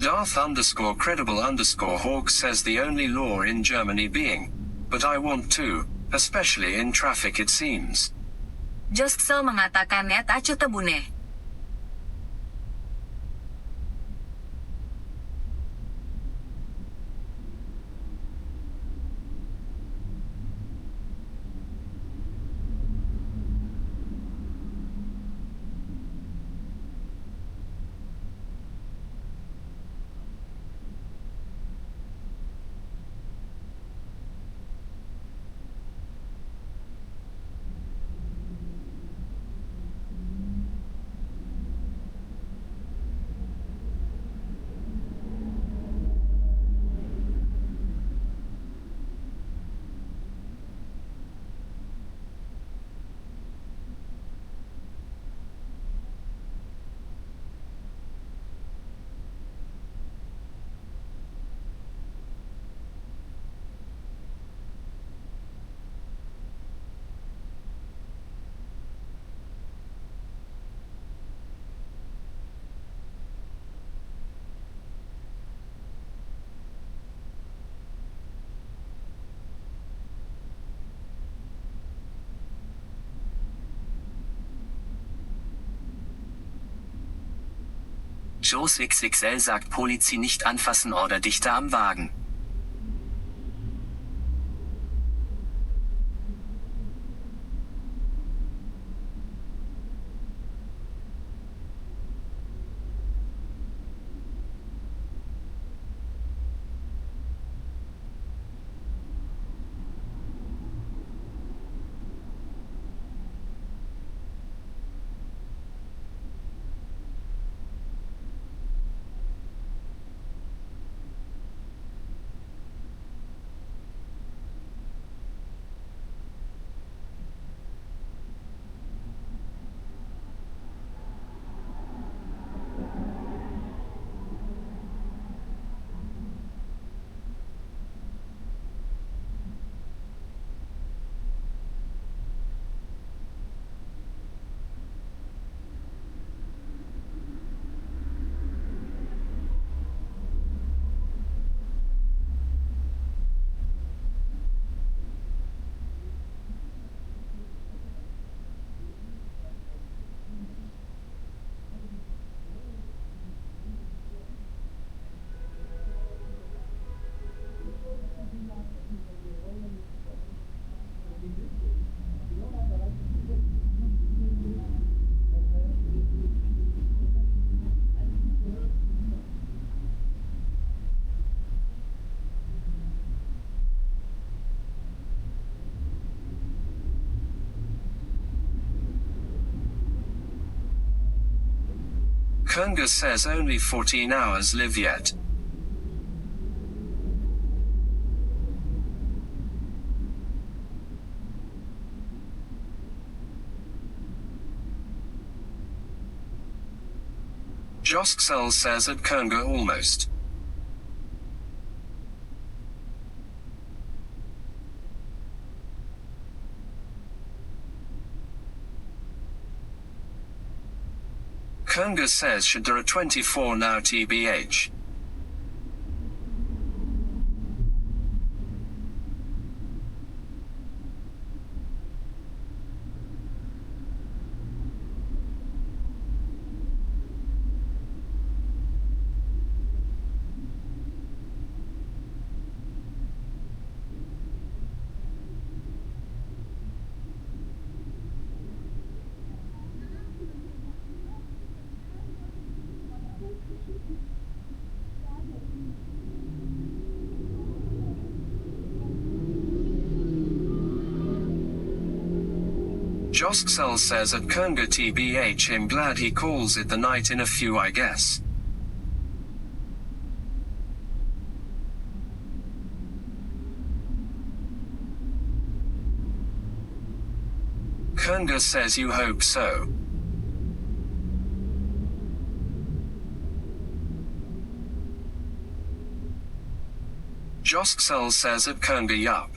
S1: Darth_credible_hawk says the only law in Germany being, but I want to, especially in traffic it seems.
S7: Josksel mengatakan net acu tebune. Joes XXL sagt Polizi nicht anfassen oder dichter am Wagen.
S1: Kunga says only 14 hours live yet. Josksel says at Kunga almost. Kunga says should there are 24 now tbh. Josksel says at Kunga tbh him glad he calls it the night in a few I guess. Kunga says you hope so. Josksel says at Kunga yup.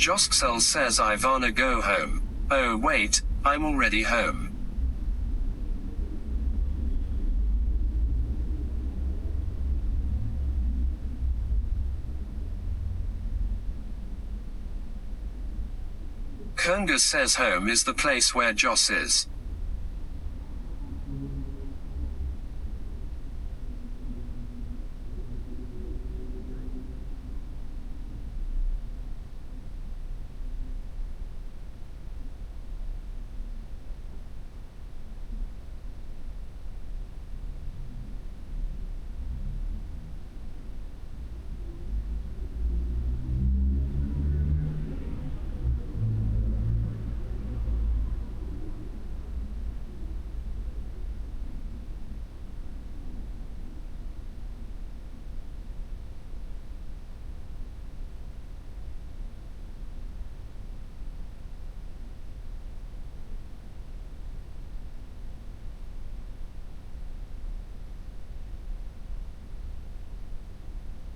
S1: Josksel says I wanna go home. Oh wait, I'm already home. Kunga says home is the place where Joss is.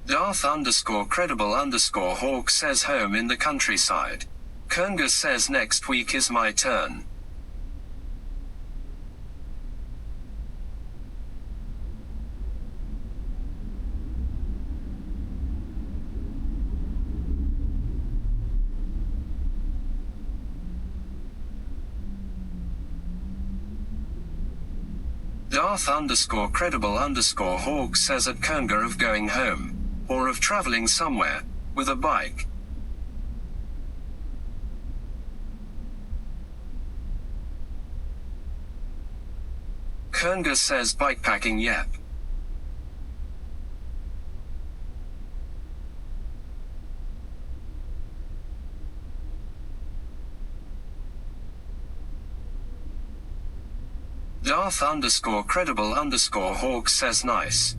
S1: Darth underscore credible underscore Hawk says home in the countryside. Kernga says next week is my turn. Darth underscore credible underscore Hawk says at Kernga of going home. Or of traveling somewhere, with a bike. Kernga says bikepacking yep. Darth underscore credible underscore Hawk says nice.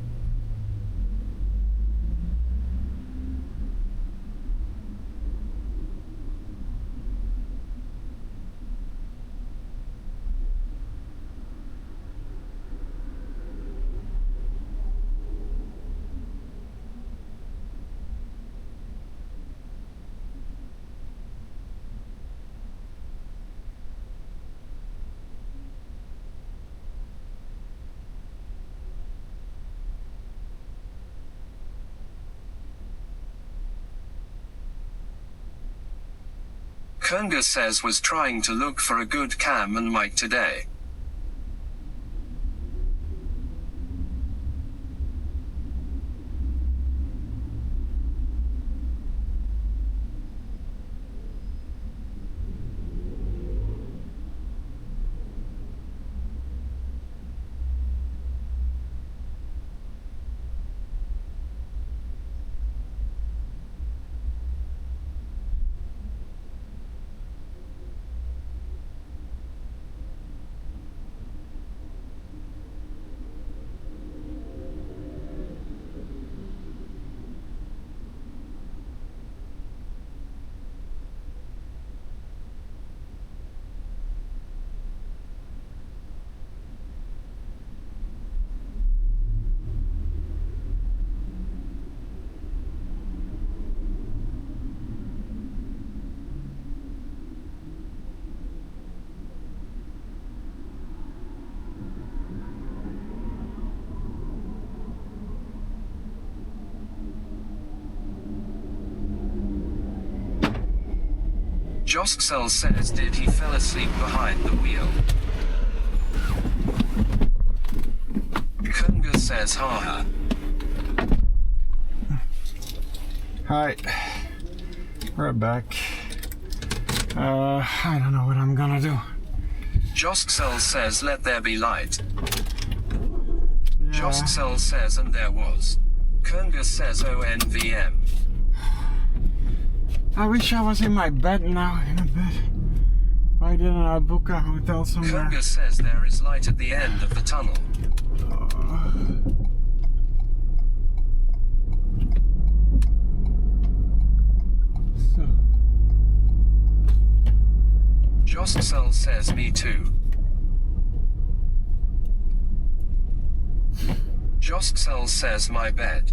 S1: Kernga says was trying to look for a good cam and mic today. Josksel says did he fell asleep behind the wheel. Kernga says haha.
S2: Hi, we're back. I don't know what I'm gonna do.
S1: Josksel says let there be light.
S2: Yeah.
S1: Josksel says and there was. Kernga says ONVM.
S2: I wish I was in my bed now, in a bed. Why didn't I book a hotel somewhere?
S1: Kernga says there is light at the end of the tunnel.
S2: So.
S1: Josksel says me too. Josksel says my bed.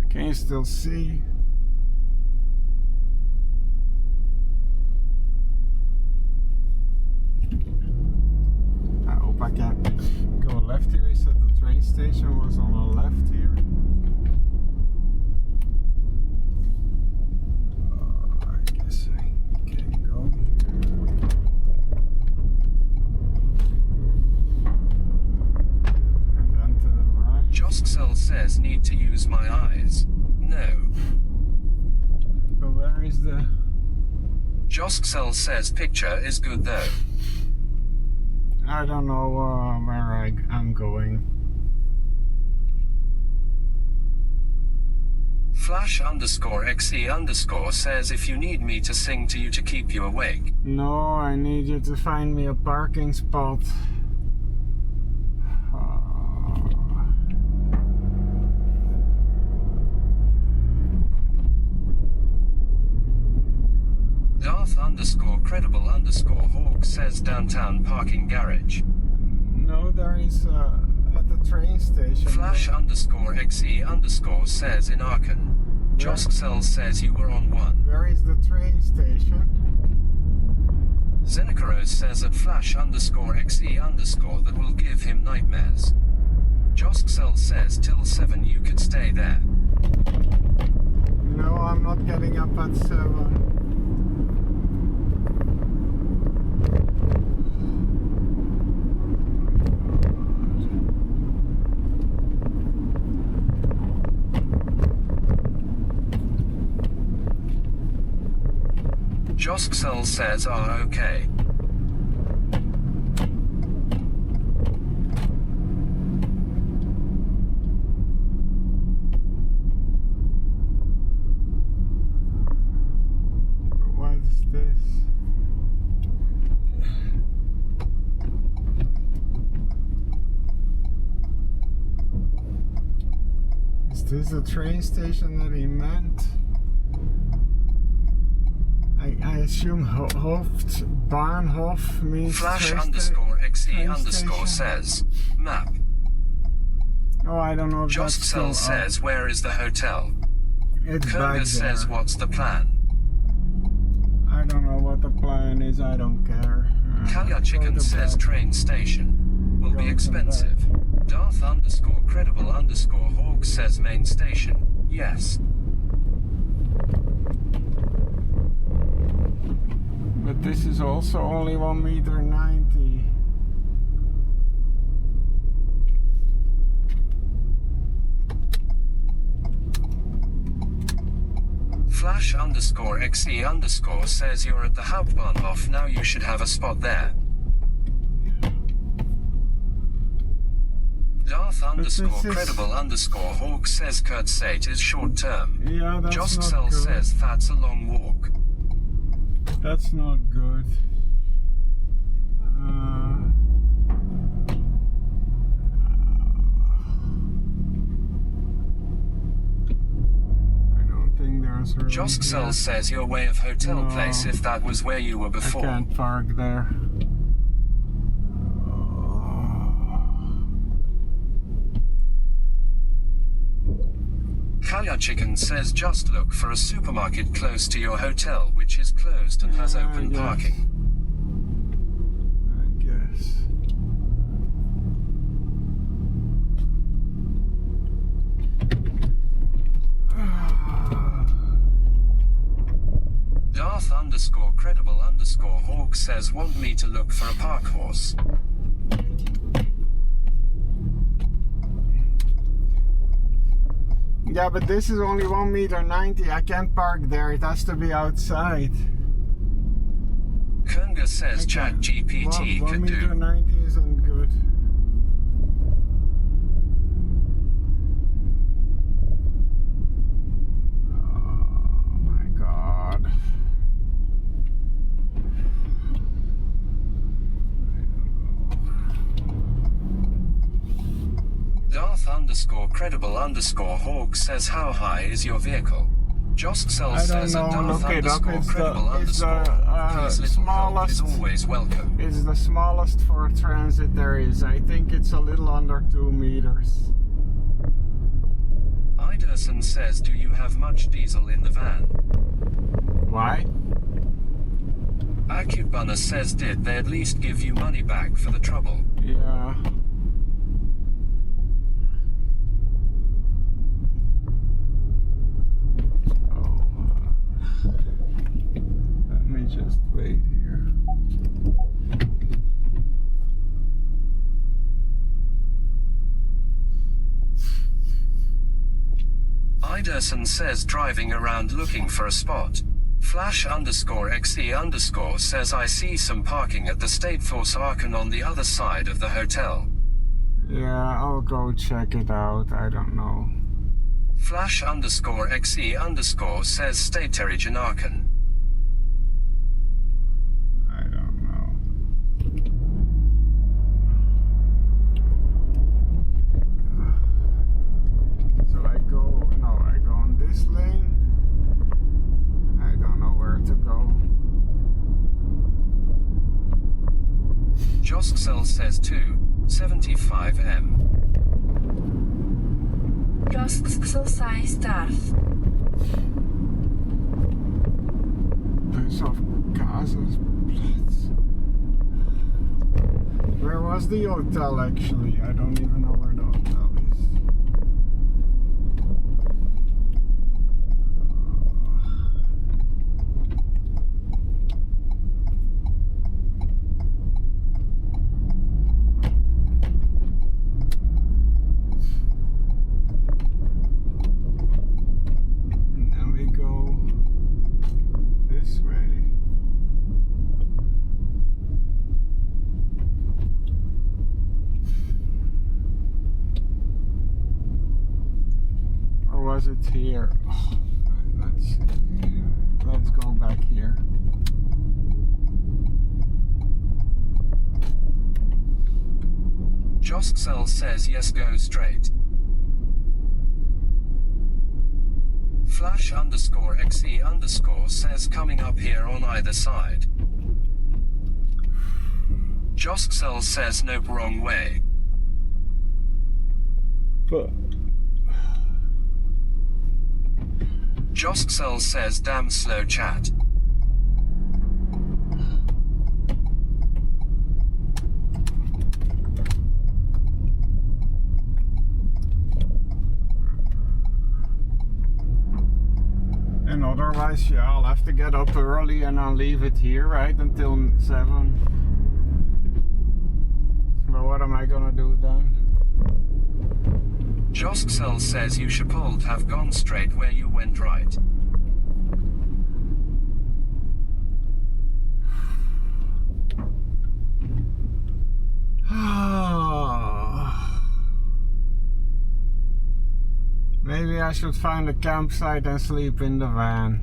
S2: Can you still see? I hope I can go left here. He said the train station was on the left here. I guess I can go here. And then to the right.
S1: Josksel says need to use my eyes. No.
S2: But where is the...
S1: Josksel says picture is good though.
S2: I don't know where I'm going.
S1: Flash underscore XE underscore says if you need me to sing to you to keep you awake.
S2: No, I need you to find me a parking spot.
S1: Darth underscore credible underscore Hawk says downtown parking garage.
S2: No,
S1: Darth_XE_ says in Aachen. Josksel says you were on 1.
S2: Where is the train station?
S1: Zenikaros says at Flash_XE_ that will give him nightmares. Josksel says till 7 you could stay there.
S2: No, I'm not getting up at 7.
S1: Josksel says okay.
S2: What is this? Is this the train station that he meant? I assume Bahnhof means
S1: Flash_XE_ says map.
S2: Oh, I don't know if that's still
S1: Josksel says where is the hotel?
S2: It's back
S1: Kurga
S2: there.
S1: says what's the plan?
S2: I don't know what the plan is, I don't care.
S1: Kalya
S2: Go
S1: Chicken
S2: to
S1: says
S2: bed.
S1: train station. Will
S2: Go
S1: be
S2: to
S1: expensive. Darth_credible_Hawk says main station. Yes.
S2: But this is also only 1.90 meters.
S1: Flash_XE_ says you're at the Hauptbahnhof now, you should have a spot there. Darth_credible_Hawk says Kurtzeit is short term.
S2: Yeah, that's
S1: Josksel
S2: not good.
S1: says that's a long walk.
S2: That's not good. I don't think there's really
S1: Josksel
S2: here.
S1: says your way of hotel
S2: No.
S1: place if that was where you were
S2: I
S1: before.
S2: can't park there.
S1: Kalya Chicken says just look for a supermarket close to your hotel which is closed and has open
S2: Yes.
S1: parking.
S2: I guess.
S1: Darth_credible_Hawk says want me to look for a park horse.
S2: Yeah, but this is only 1.90 meters. I can't park there. It has to be outside.
S1: Kunga says ChatGPT could
S2: 1.90
S1: do.
S2: meters isn't good. Oh my god.
S1: Darth_credible_Hawk says how high is your vehicle? Josksel
S2: I don't
S1: says
S2: know,
S1: that
S2: look it up. It's the
S1: Please little help
S2: smallest.
S1: is always welcome.
S2: It's the smallest for transit there is. I think it's a little under 2 meters.
S1: Iderson says do you have much diesel in the van?
S2: Why?
S1: AACHEN says did they at least give you money back for the trouble?
S2: Yeah. Let me just wait here.
S1: Iderson says driving around looking for a spot. Flash_XE_ says I see some parking at the State Force Aachen on the other side of the hotel.
S2: Yeah, I'll go check it out. I don't know.
S1: Flash_XE_ says Staterage in Aachen.
S2: I don't know. So I go on this lane. I don't know where to go.
S1: Josksel says 275 m.
S7: Just selesai start.
S2: Bus of Kazersplatz. Where was the hotel actually? I don't even know where the hotel is. And then we go this way. Or was it here? Oh, let's see. Let's go back here.
S1: Josksel says yes, go straight. Flash_xe_ says coming up here on either side. Josksel says nope, wrong way.
S2: But
S1: Josksel says damn slow chat.
S2: and otherwise, yeah, I'll have to get up early and I'll leave it here, right, until 7. But what am I gonna do then?
S1: Josksel says you should have gone straight where you went right.
S2: Maybe I should find a campsite and sleep in the van.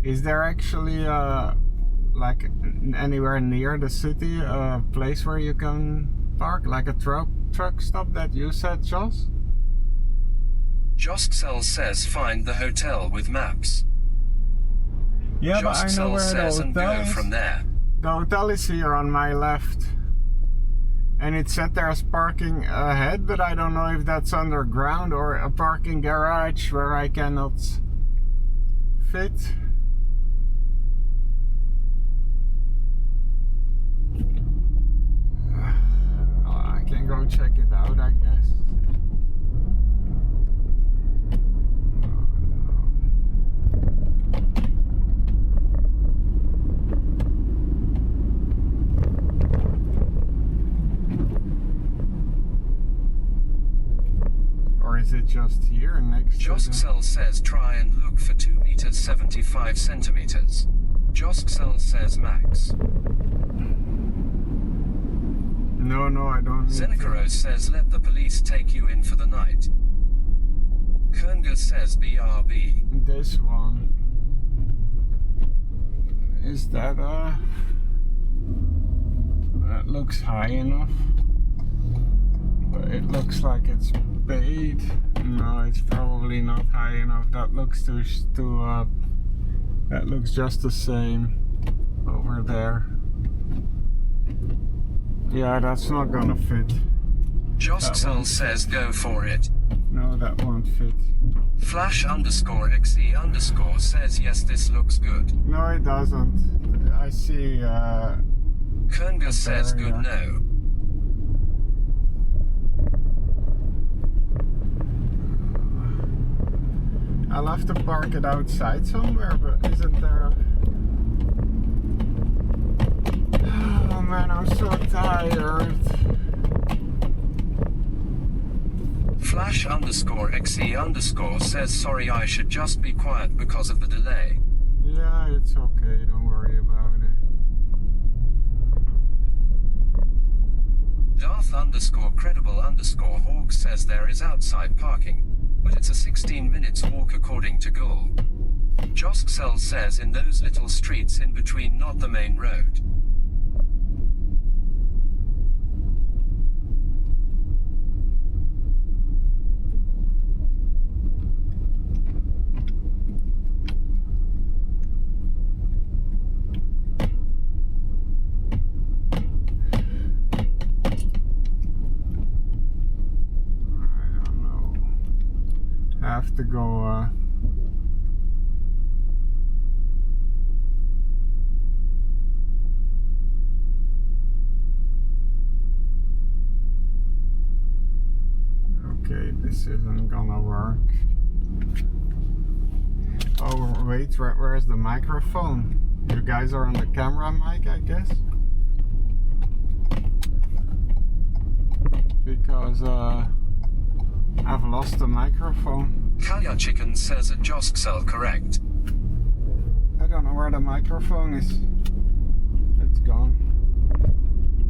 S2: Is there actually like anywhere near the city a place where you can park, like a truck stop that you said, Joss?
S1: Josksel says find the hotel with maps.
S2: Yeah, but I know
S1: Josksel
S2: where
S1: says
S2: the
S1: and
S2: hotel
S1: go
S2: is.
S1: from there.
S2: The hotel is here on my left. And it said there's parking ahead, but I don't know if that's underground or a parking garage where I cannot fit. I can go check it out, I guess. Or is it just here next to
S1: Josksel says try and look for 2 meters 75 centimeters. Josksel says max.
S2: No, I don't need
S1: Zenikaros says let the police take you in for the night. Kernga says BRB.
S2: this one. Is that that looks high enough, but it looks like it's paid. No, it's probably not high enough. That looks too that looks just the same over there. Yeah, that's not gonna fit.
S1: Josksel says go for it.
S2: No, that won't fit.
S1: Flash_xe_ says yes, this looks good.
S2: No, it doesn't. I see
S1: Kernga says good no.
S2: I'll have to park it outside somewhere, but isn't there a... Oh man, I'm so tired.
S1: Flash_xe_ says sorry, I should just be quiet because of the delay.
S2: Yeah, it's okay, don't worry about it.
S1: Darth_credible_hawk says there is outside parking, but it's a 16 minutes walk according to Google. Josksel says in those little streets in between, not the main road.
S2: have to go. Okay, this isn't gonna work. Oh wait, where's the microphone? You guys are on the camera mic, I guess? Because I've lost the microphone.
S1: AACHEN says at Josksel correct.
S2: I don't know where the microphone is. It's gone.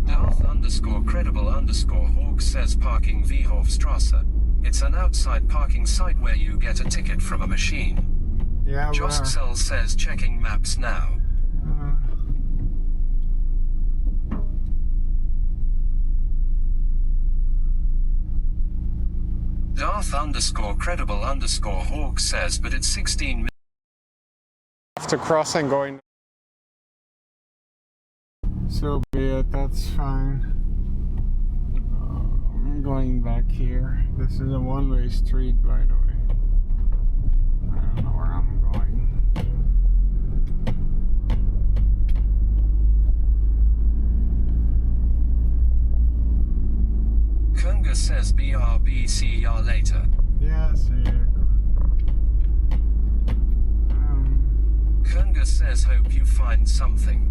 S1: Darth_credible_Hawk says parking Vihofstrasse. It's an outside parking site where you get a ticket from a machine.
S2: Yeah,
S1: Josksel says checking maps now. Darth_credible_Hawk says but it's 16 minutes.
S2: After crossing going. So be it, that's fine. I'm going back here. This is a one-way street, by the way. I don't know where I'm going.
S1: Kunga says BRB, see ya later.
S2: Yeah, see you.
S1: Kunga says hope you find something.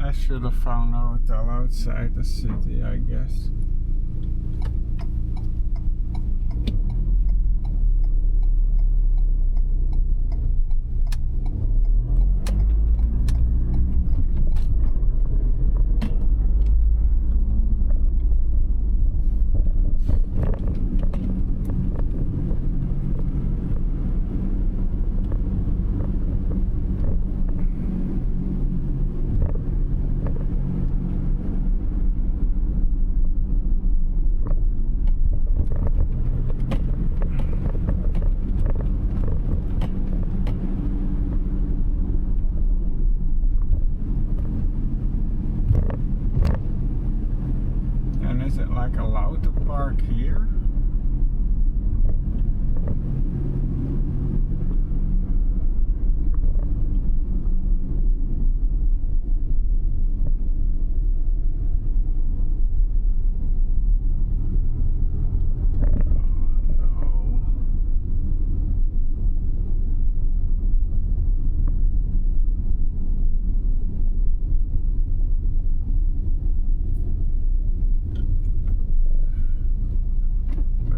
S2: I should have found a hotel outside the city, I guess. Is it like allowed to park here?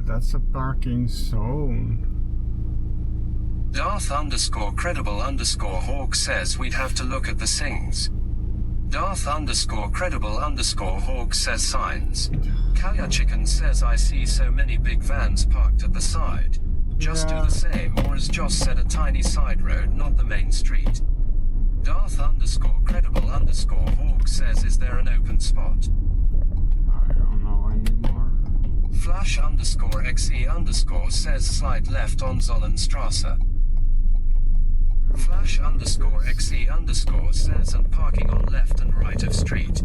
S2: That's a parking zone.
S1: Darth_credible_Hawk says we'd have to look at the things. Darth_credible_Hawk says signs. AACHEN says I see so many big vans parked at the side. Just do the same, or as Joss said, a tiny side road, not the main street. Darth_credible_Hawk says is there an open spot?
S2: I don't know anymore.
S1: Flash_xe_ says slide left on Zollenstrasse. Flash_xe_ says and parking on left and right of street.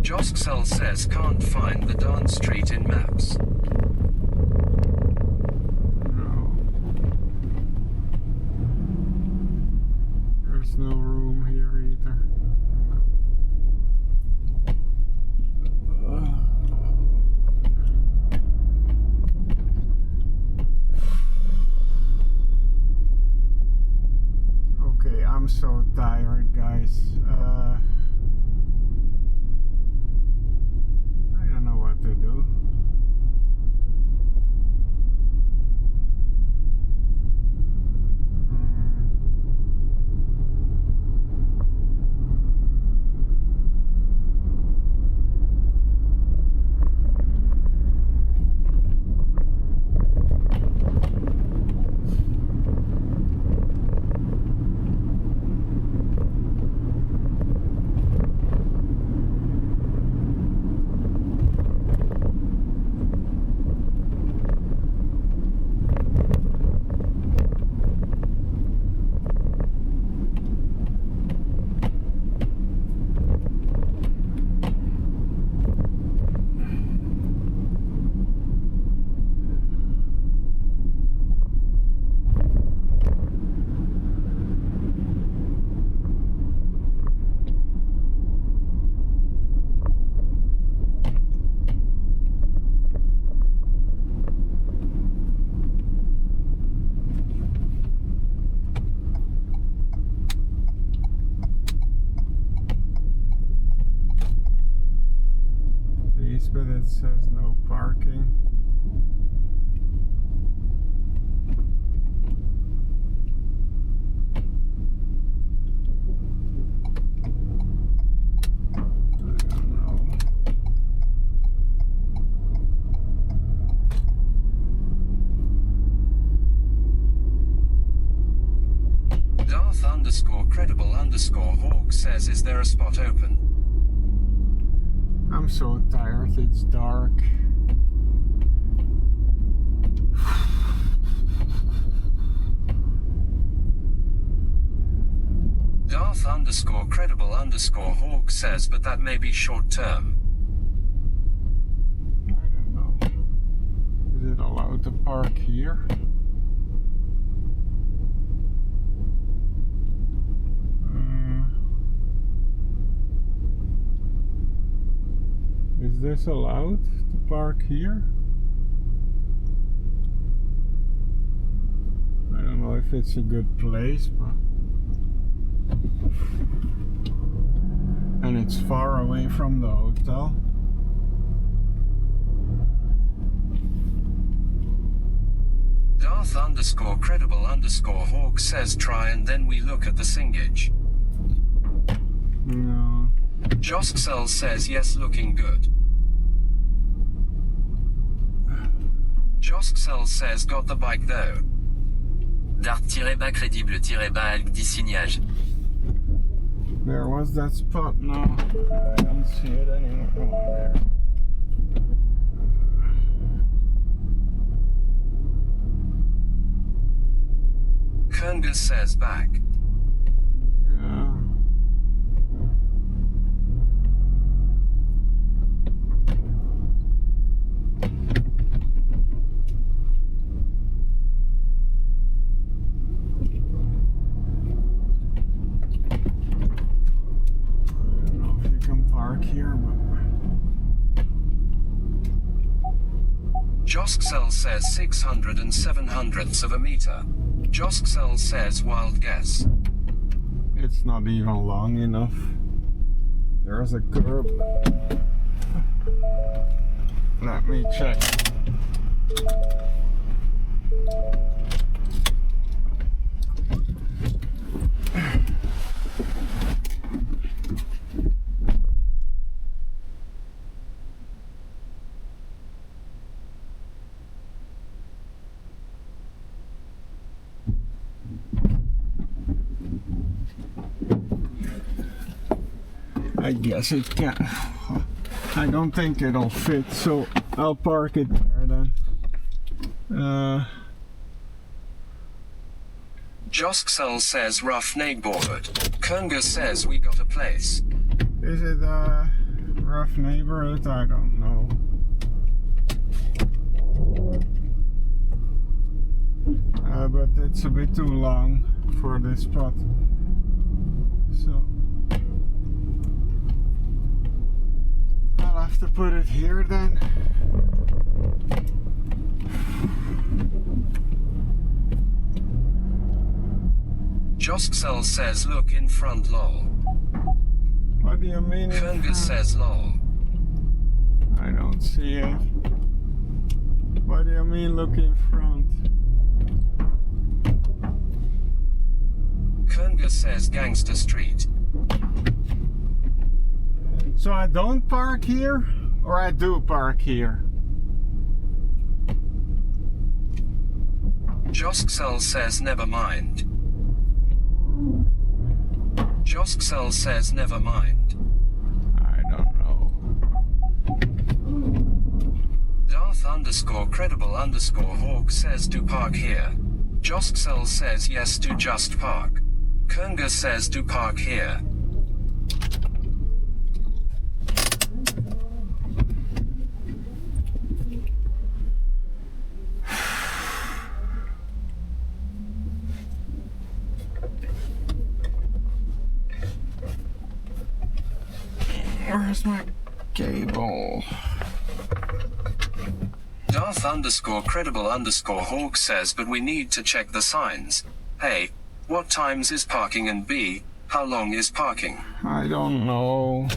S1: Josksel says can't find the darn street in maps.
S2: No. There's no room here either. Okay, I'm so tired, guys. I don't know what to do. says no parking.
S1: Darth_credible_hawk says, is there a spot open?
S2: I'm so tired, it's dark.
S1: Darth_credible_hawk says, but that may be short term.
S2: I don't know. Is it allowed to park here? Is this allowed to park here? I don't know if it's a good place, but... And it's far away from the hotel.
S1: Darth_credible_hawk says try and then we look at the singage.
S2: No.
S1: Josksel says yes, looking good. Josksel says got the bike though.
S7: Dart-crédible-alg dit signage.
S2: There was that spot, no. I don't see it anymore. Oh, there.
S1: Kernga says back.
S2: Yeah. Here, but
S1: Josksel says 600 and 700ths of a meter. Josksel says wild guess.
S2: It's not even long enough. There's a curb. Let me check. I guess it can. I don't think it'll fit, so I'll park it there then.
S1: Josksel says rough neighborhood. Kernga says we got a place.
S2: Is it a rough neighborhood? I don't know. But it's a bit too long for this spot. So I'll have to put it here then.
S1: Josksel says look in front lol.
S2: What do you mean?
S1: Kernga says lol.
S2: I don't see it. What do you mean look in front?
S1: Kernga says gangster street.
S2: So I don't park here, or I do park here?
S1: Josksel says never mind. Josksel says never mind.
S2: I don't know.
S1: Darth_credible_hawk says do park here. Josksel says yes, do just park. Kernga says do park here.
S2: Where's my cable?
S1: Darth_credible_hawk says but we need to check the signs. A. What times is parking, and B. How long is parking?
S2: I don't know.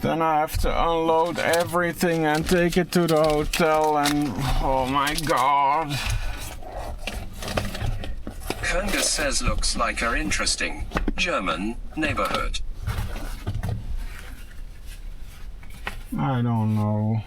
S2: Then I have to unload everything and take it to the hotel and oh my god.
S1: Kunga says looks like a interesting German neighborhood.
S2: I don't know.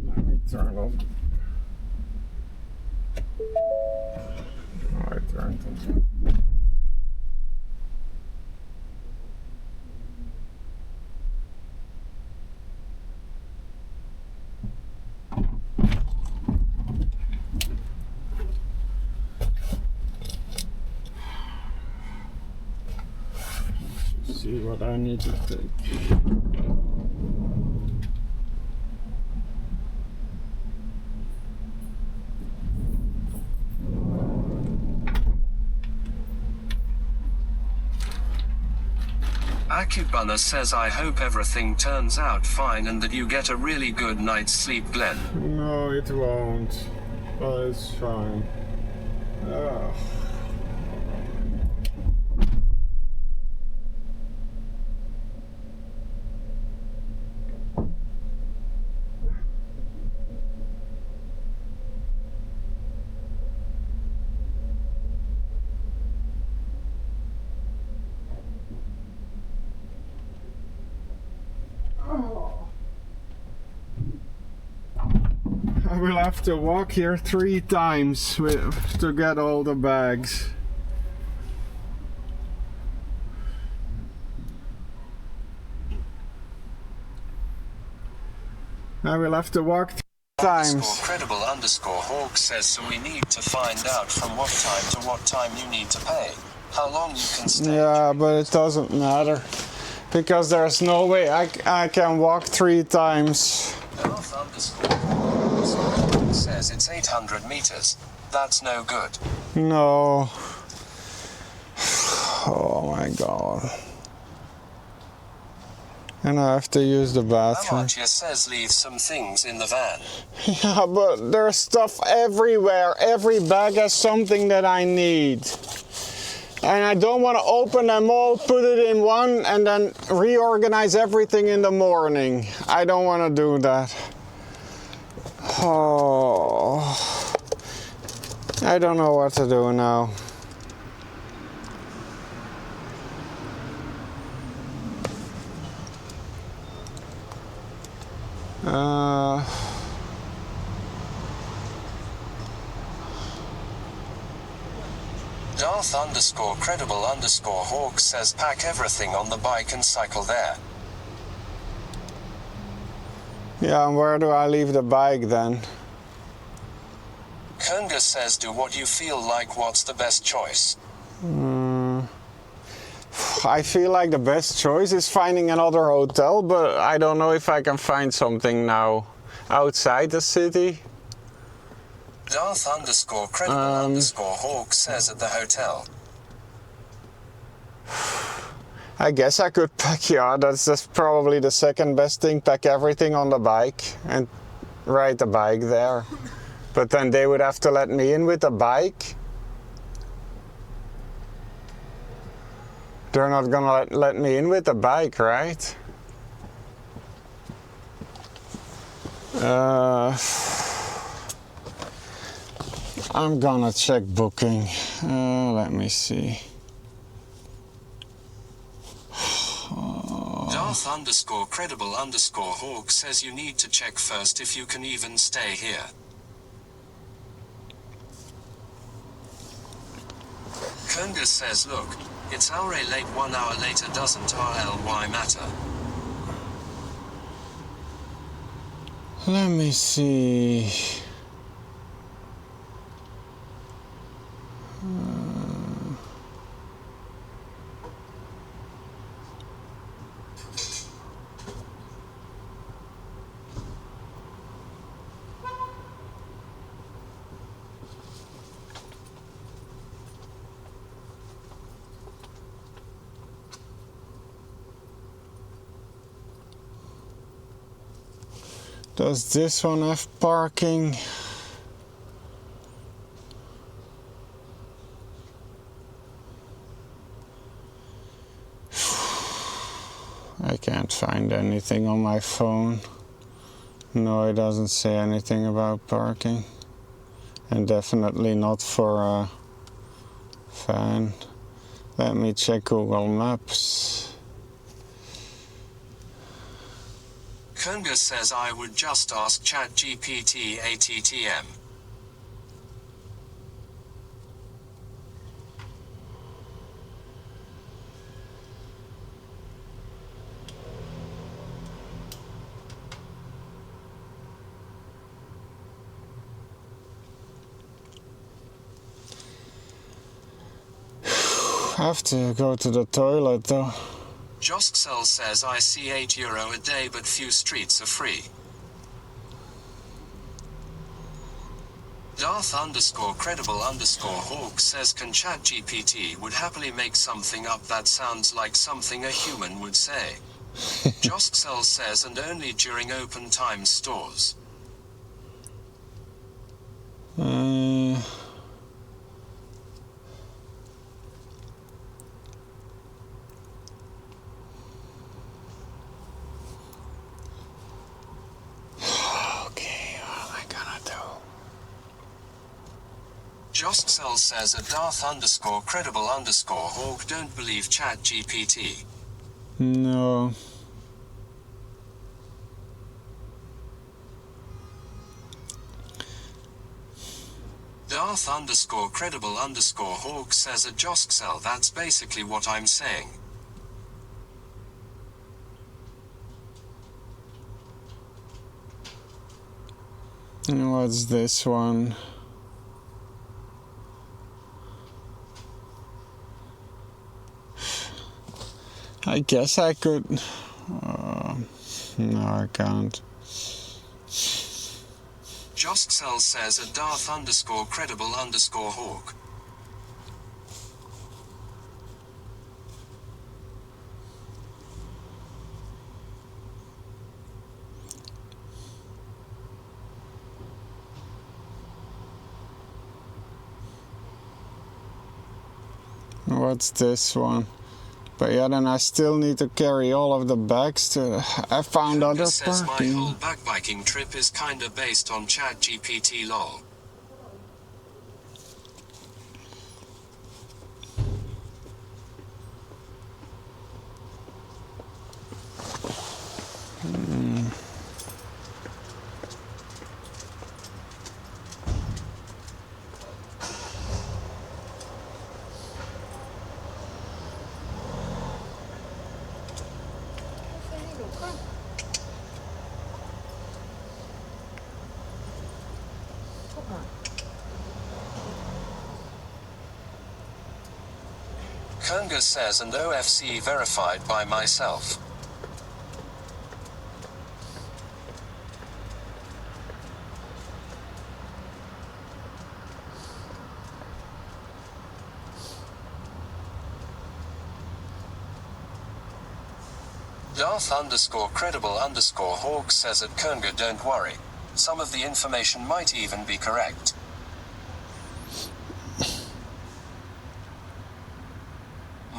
S2: Let me turn off. I turned it. See what I need to take.
S1: Akubana says I hope everything turns out fine and that you get a really good night's sleep, Glenn.
S2: No, it won't. But it's fine. Ugh. I will have to walk here 3 times to get all the bags. I will have to walk 3 times.
S1: Credible Hawk says so we need to find out from what time to what time you need to pay. How long you can stay.
S2: Yeah, but it doesn't matter. Because there's no way I can walk 3 times.
S1: Says it's 800 meters. That's no good.
S2: No. Oh my god. And I have to use the bathroom.
S1: Amatia says leave some things in the van.
S2: Yeah, but there's stuff everywhere. Every bag has something that I need. And I don't want to open them all, put it in one, and then reorganize everything in the morning. I don't want to do that. Oh, I don't know what to do now.
S1: Darth_credible_hawk says pack everything on the bike and cycle there.
S2: Yeah, and where do I leave the bike then?
S1: Kunga says do what you feel like. What's the best choice?
S2: I feel like the best choice is finding another hotel, but I don't know if I can find something now outside the city.
S1: Darth_credible_hawk says at the hotel.
S2: I guess I could pack, yeah, that's probably the second best thing, pack everything on the bike and ride the bike there. But then they would have to let me in with the bike. They're not gonna let me in with the bike, right? I'm gonna check booking. Let me see.
S1: Darth_credible_hawk says you need to check first if you can even stay here. Kunga says look, it's already late, 1 hour later doesn't RLY matter.
S2: Let me see. Does this one have parking? I can't find anything on my phone. No, it doesn't say anything about parking. And definitely not for a van. Let me check Google Maps.
S1: Kunga says I would just ask ChatGPT ATTM.
S2: I have to go to the toilet though.
S1: Josksel says I see €8 a day but few streets are free. Darth_credible_hawk says can ChatGPT would happily make something up that sounds like something a human would say. Josksel says and only during open time stores. Josksel says a Darth_credible_hawk don't believe ChatGPT.
S2: No.
S1: Darth_credible_hawk says a Josksel that's basically what I'm saying.
S2: And what's this one? I guess I could. No, I can't.
S1: Josksel says a Darth_credible_hawk.
S2: What's this one? But yeah, then I still need to carry all of the bags to. I found other
S1: says
S2: parking.
S1: my whole backbiking trip is kinda based on ChatGPT lol. Kunga says and OFC verified by myself. Darth_credible_hawk says at Kunga don't worry. Some of the information might even be correct.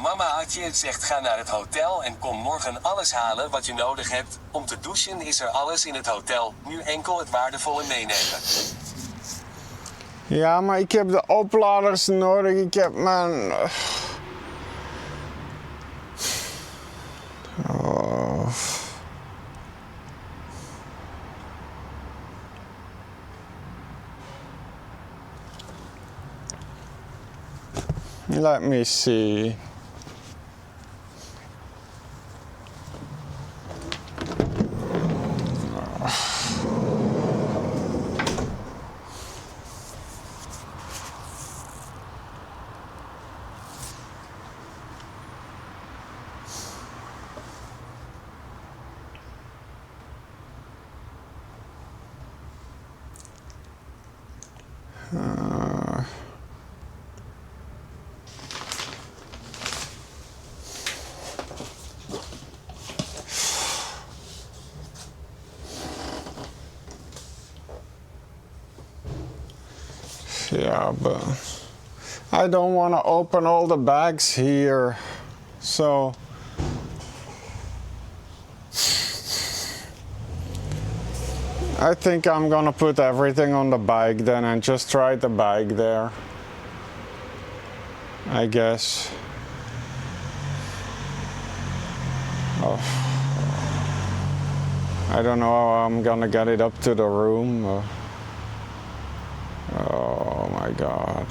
S1: Mama Atje zegt ga naar het hotel en kom morgen alles halen wat je nodig hebt. Om te douchen is er alles in het hotel, nu enkel het waardevolle meenemen.
S2: Ja, maar ik heb de opladers nodig. Ik heb mijn. Oh. Let me see. Yeah, but I don't want to open all the bags here, so I think I'm gonna put everything on the bike then and just ride the bike there, I guess. Oh. I don't know how I'm gonna get it up to the room. Oh my god.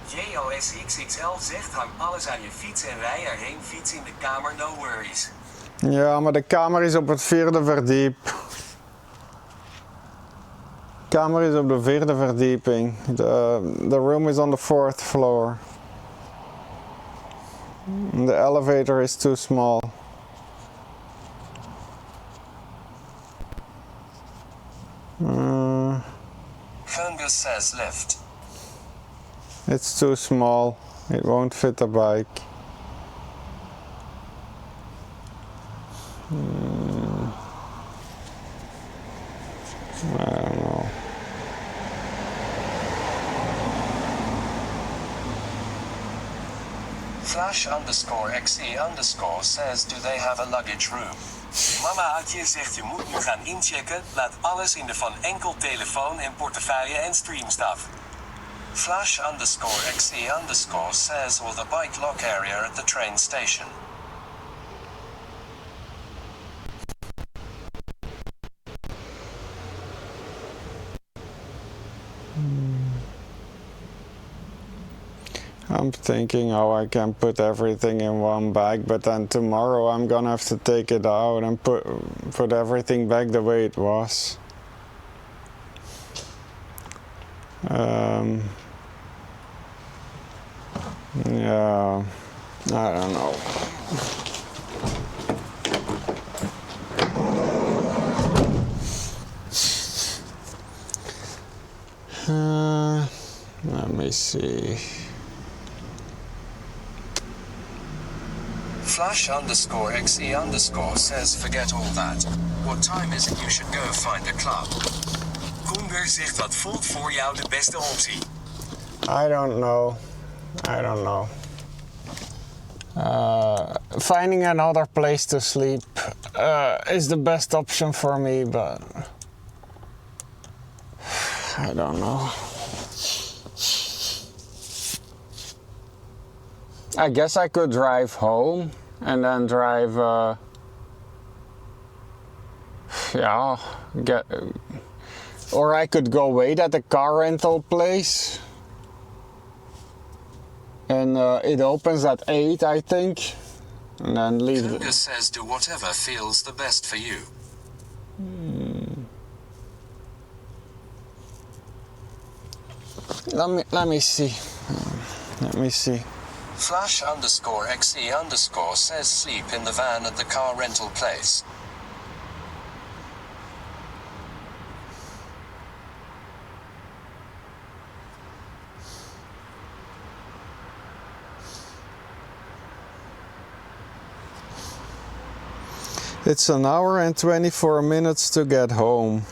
S1: JOSXXL zegt hang alles aan je fiets en rij erheen, fiets in de kamer, no worries.
S2: Ja, maar de kamer is op het 4e verdiep. De kamer is op de 4e verdieping. The room is on the 4th floor. The elevator is too small.
S1: Fungus says lift.
S2: It's too small. It won't fit the bike. I don't know.
S1: Flash_XE_ says do they have a luggage room? Mama AACHEN zegt je moet nu gaan inchecken, laat alles in de van enkel telefoon en portefeuille en streamstuff. Flash_XE_ says or the bike lock area at the train station.
S2: I'm thinking how I can put everything in one bag, but then tomorrow I'm gonna have to take it out and put everything back the way it was. Yeah, I don't know. Let me see.
S1: Flash_XE_ says forget all that. What time is it? You should go find a club. Koender zegt dat Volt voor jou de beste optie.
S2: I don't know. Finding another place to sleep is the best option for me, but I don't know. I guess I could drive home and then drive, or I could go wait at the car rental place. And it opens at 8, I think, and then leave.
S1: Koender says do whatever feels the best for you.
S2: Let me see.
S1: Flash_XE_ says sleep in the van at the car rental place.
S2: It's an hour and 24 minutes to get home.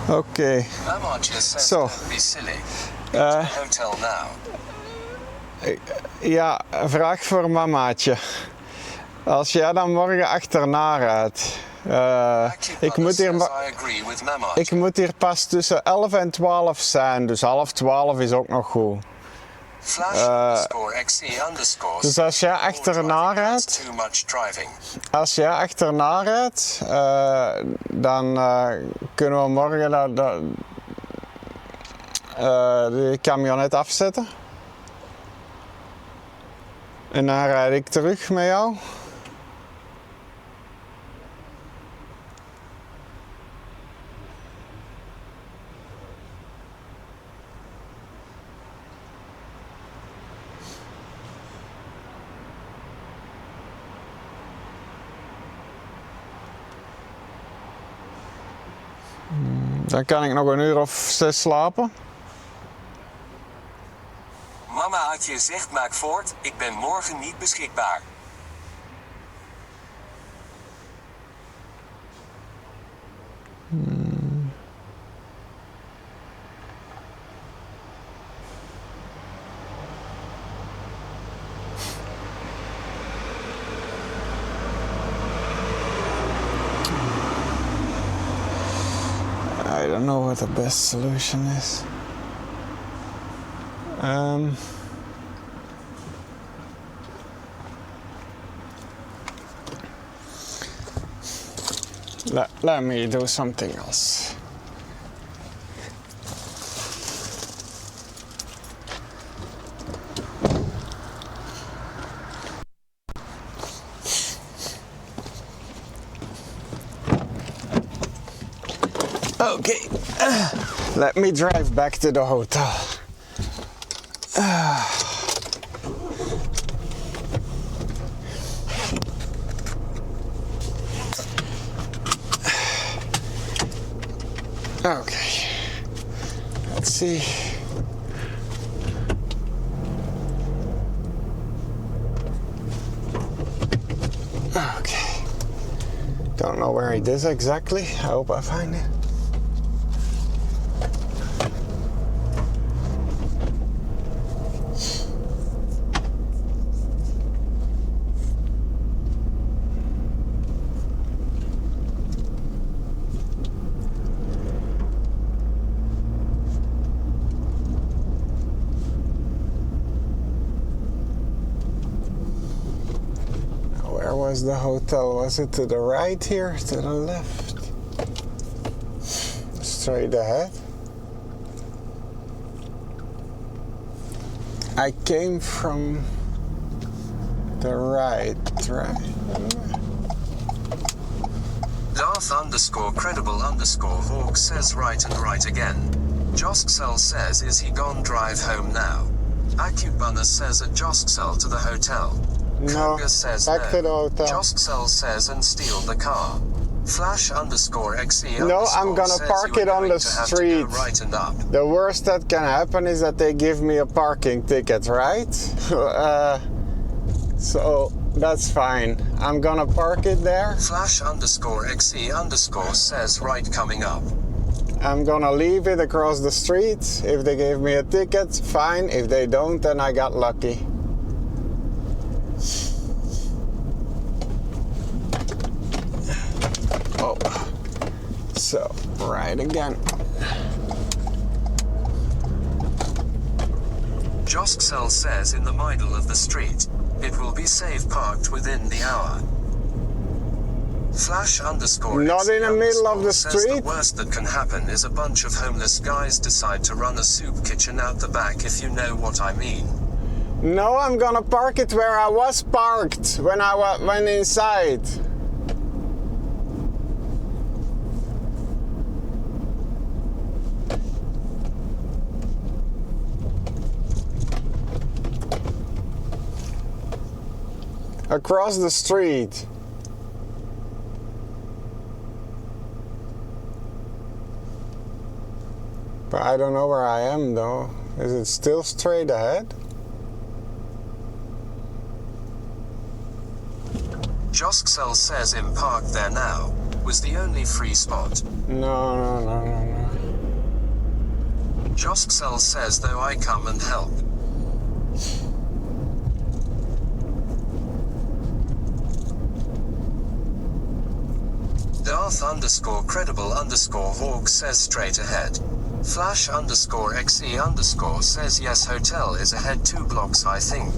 S2: Okay.
S1: So, be silly. Go to the hotel now.
S2: Ja, een vraag voor mamaatje. Als jij dan morgen achterna rijdt. Ik moet hier pas tussen 11 en 12 zijn, dus half 12 is ook nog goed. Dus als jij achterna rijdt, dan kunnen we morgen de camionet afzetten. En dan rijd ik terug met jou. Dan kan ik nog een uur of 6 slapen.
S1: Mama had je zegt maak voort, ik ben morgen niet beschikbaar.
S2: I don't know what the best solution is. Let me do something else. Okay, let me drive back to the hotel. Okay, let's see. Okay, don't know where it is exactly. I hope I find it. Was the hotel? Was it to the right here? To the left? Straight ahead. I came from the right?
S1: Darth _credible_Hawk says right and right again. Josksel says is he gone drive home now? Akubunna says at Josksel to the hotel.
S2: No,
S1: says
S2: back to the hotel.
S1: Josksel says and steal the car. Flash_xe.
S2: No, I'm gonna park it on the street.
S1: Right and up.
S2: The worst that can happen is that they give me a parking ticket, right? So that's fine. I'm gonna park it there.
S1: Flash_xe_ says right coming up.
S2: I'm gonna leave it across the street. If they gave me a ticket, fine. If they don't, then I got lucky. Oh, so right again.
S1: Josksel says in the middle of the street. It will be safe parked within the hour. Flash_xe
S2: Not in the middle of the
S1: says
S2: street.
S1: The worst that can happen is a bunch of homeless guys decide to run a soup kitchen out the back, if you know what I mean.
S2: No, I'm gonna park it where I was parked when I went inside. Across the street. But I don't know where I am though. Is it still straight ahead?
S1: Josksel says him parked there now. Was the only free spot.
S2: No.
S1: Josksel says though I come and help. Darth _credible_Hawk says straight ahead. Flash_xe_ says yes, hotel is ahead 2 blocks I think.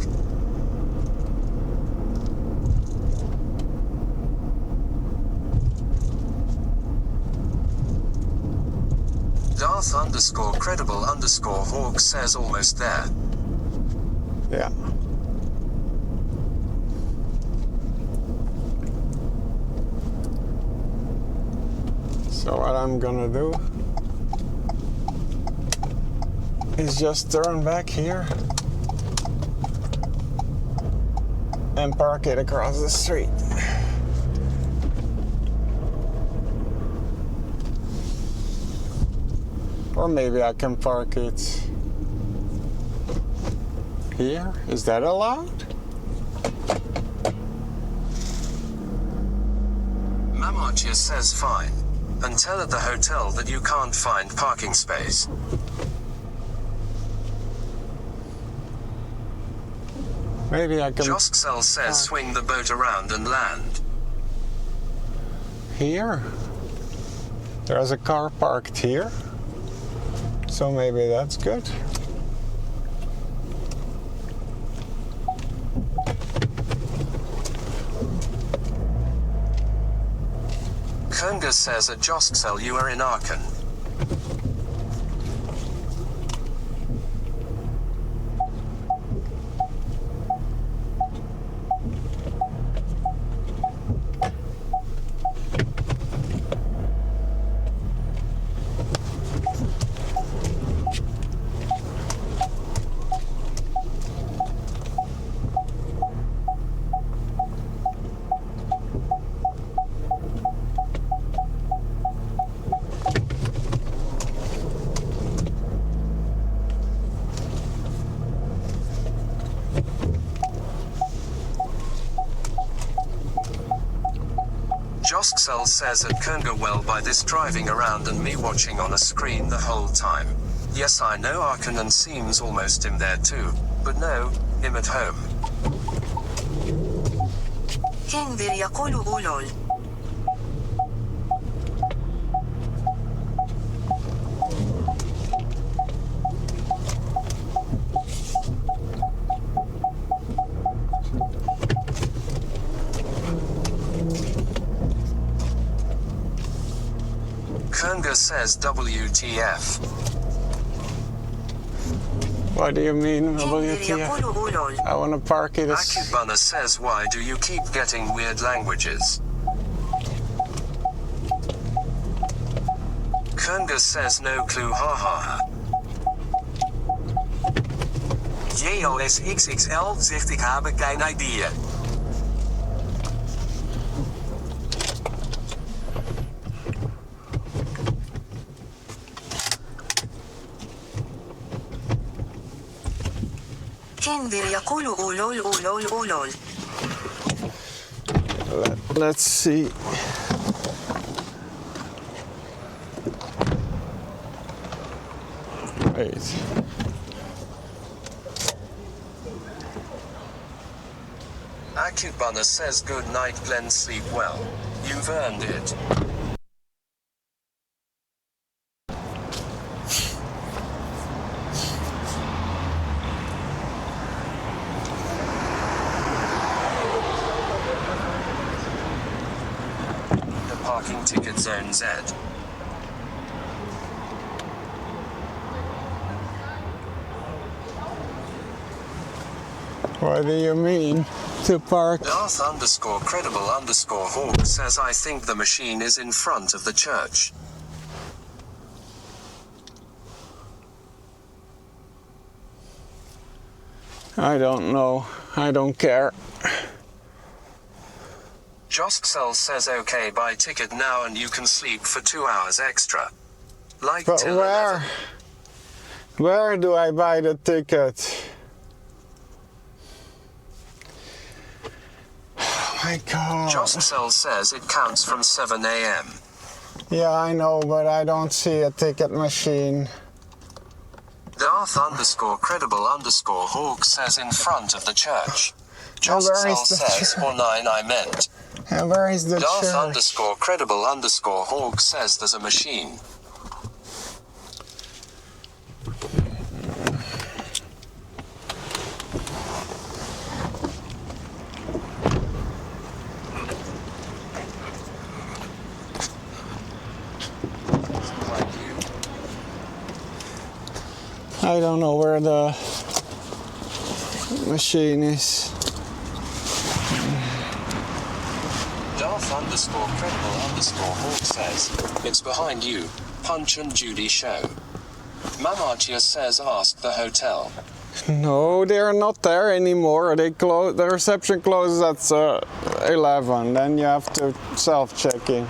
S1: Darth _credible_Hawk says almost there.
S2: Yeah. So what I'm gonna do is just turn back here and park it across the street. Or maybe I can park it here. Is that allowed?
S1: Mamartia says fine. And tell at the hotel that you can't find parking space.
S2: Maybe I can...
S1: Josksel says swing the boat around and land.
S2: Here? There's a car parked here. So maybe that's good.
S1: Kunga says at Josksel you are in Aachen. Josksel says at Kunga well by this driving around and me watching on a screen the whole time. Yes I know Aachen and seems almost him there too. But no, him at home.
S7: كينفر يقول أولول.
S1: Kunga says WTF.
S2: What do you mean,
S7: كينفر
S2: WTF?
S7: يقول أولول.
S2: I want to park it as...
S1: Akubana says why do you keep getting weird languages? Kunga says no clue haha. JOSXXL zegt ik habe kein idea.
S7: كينفر يقول أولول أولول أولول.
S2: Let's see. Wait.
S1: Akubana says good night Glenn, sleep well. You've earned it. The parking ticket zone Z.
S2: What do you mean? To park?
S1: Darth _ credible _ Hawk says I think the machine is in front of the church.
S2: I don't know. I don't care.
S1: Josksel says okay buy ticket now and you can sleep for 2 hours extra. Like
S2: But
S1: till
S2: where?
S1: 11.
S2: Where do I buy the ticket? Oh my God.
S1: Josksel says it counts from 7 a.m.
S2: Yeah, I know, but I don't see a ticket machine.
S1: Darth _ credible _ Hawk says in front of the church.
S2: And where
S1: Josksel
S2: is the
S1: says
S2: church?
S1: or 9 I meant.
S2: And where is the
S1: Darth
S2: church?
S1: _ credible _ Hawk says there's a machine.
S2: I don't know where the machine is.
S1: Darth _ credible _ Hawk says, it's behind you, Punch and Judy show. Mamartia says ask the hotel.
S2: No, they're not there anymore. They close. The reception closes at 11. Then you have to self-check in.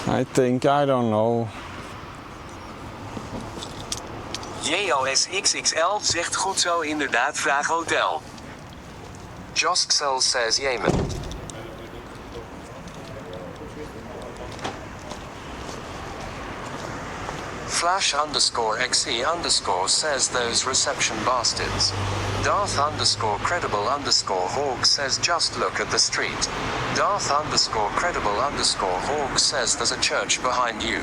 S2: I think. I don't know.
S1: JOSXXL zegt goed zo inderdaad, vraag hotel. Josxel says Yemen. Flash_XE_ says those reception bastards. Darth_credible_Hawk says just look at the street. Darth_credible_Hawk says there's a church behind you.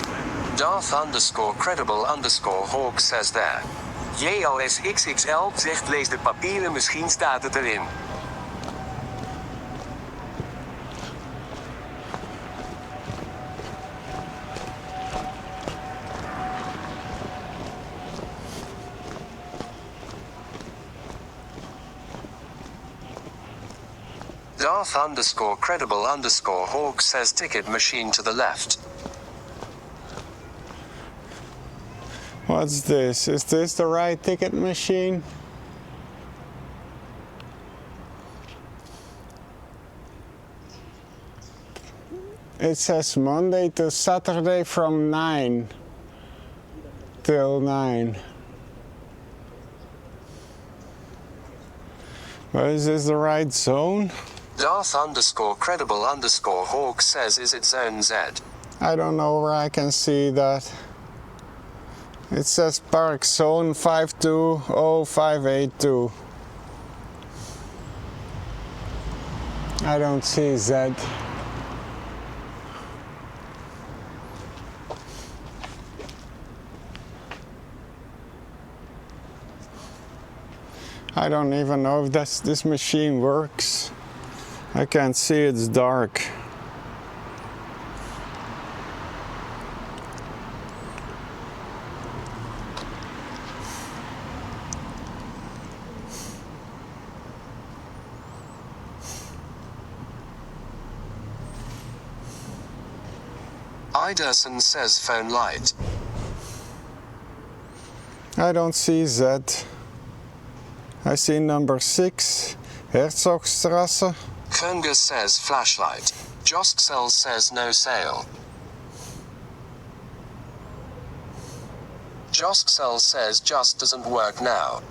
S1: Darth_credible_Hawk says there. JOSXXL zegt lees de papieren, misschien staat het erin. Darth_credible_Hawk says ticket machine to the left.
S2: What's this? Is this the right ticket machine? It says Monday to Saturday from 9 till 9. But is this the right zone?
S1: Darth_credible_Hawk says is it zone Z?
S2: I don't know where I can see that. It says Park Zone 520582. I don't see Z. I don't even know if this machine works. I can't see, it's dark.
S1: Iderson says phone light.
S2: I don't see Z. I see number 6, Herzogstrasse.
S1: Fungus says flashlight. Josxel says no sale. Josxel says just doesn't work now.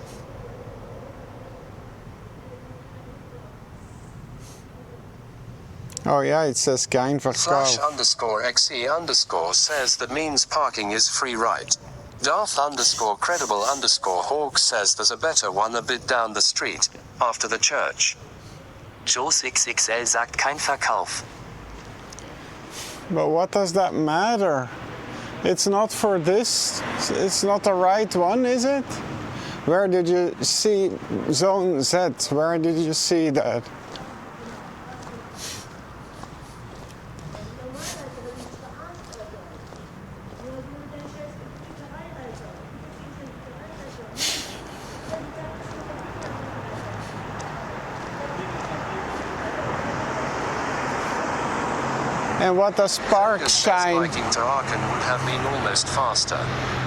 S2: Oh yeah, it says kein Verkauf.
S1: Flash_XE_ says that means parking is free right. Darth_credible_Hawk says there's a better one a bit down the street, after the church.
S8: JOSXXL sagt kein Verkauf.
S2: But what does that matter? It's not for this, it's not the right one, is it? Where did you see Zone Z? Where did you see that? And what does Park shine?
S1: Biking to Aachen would have been almost faster.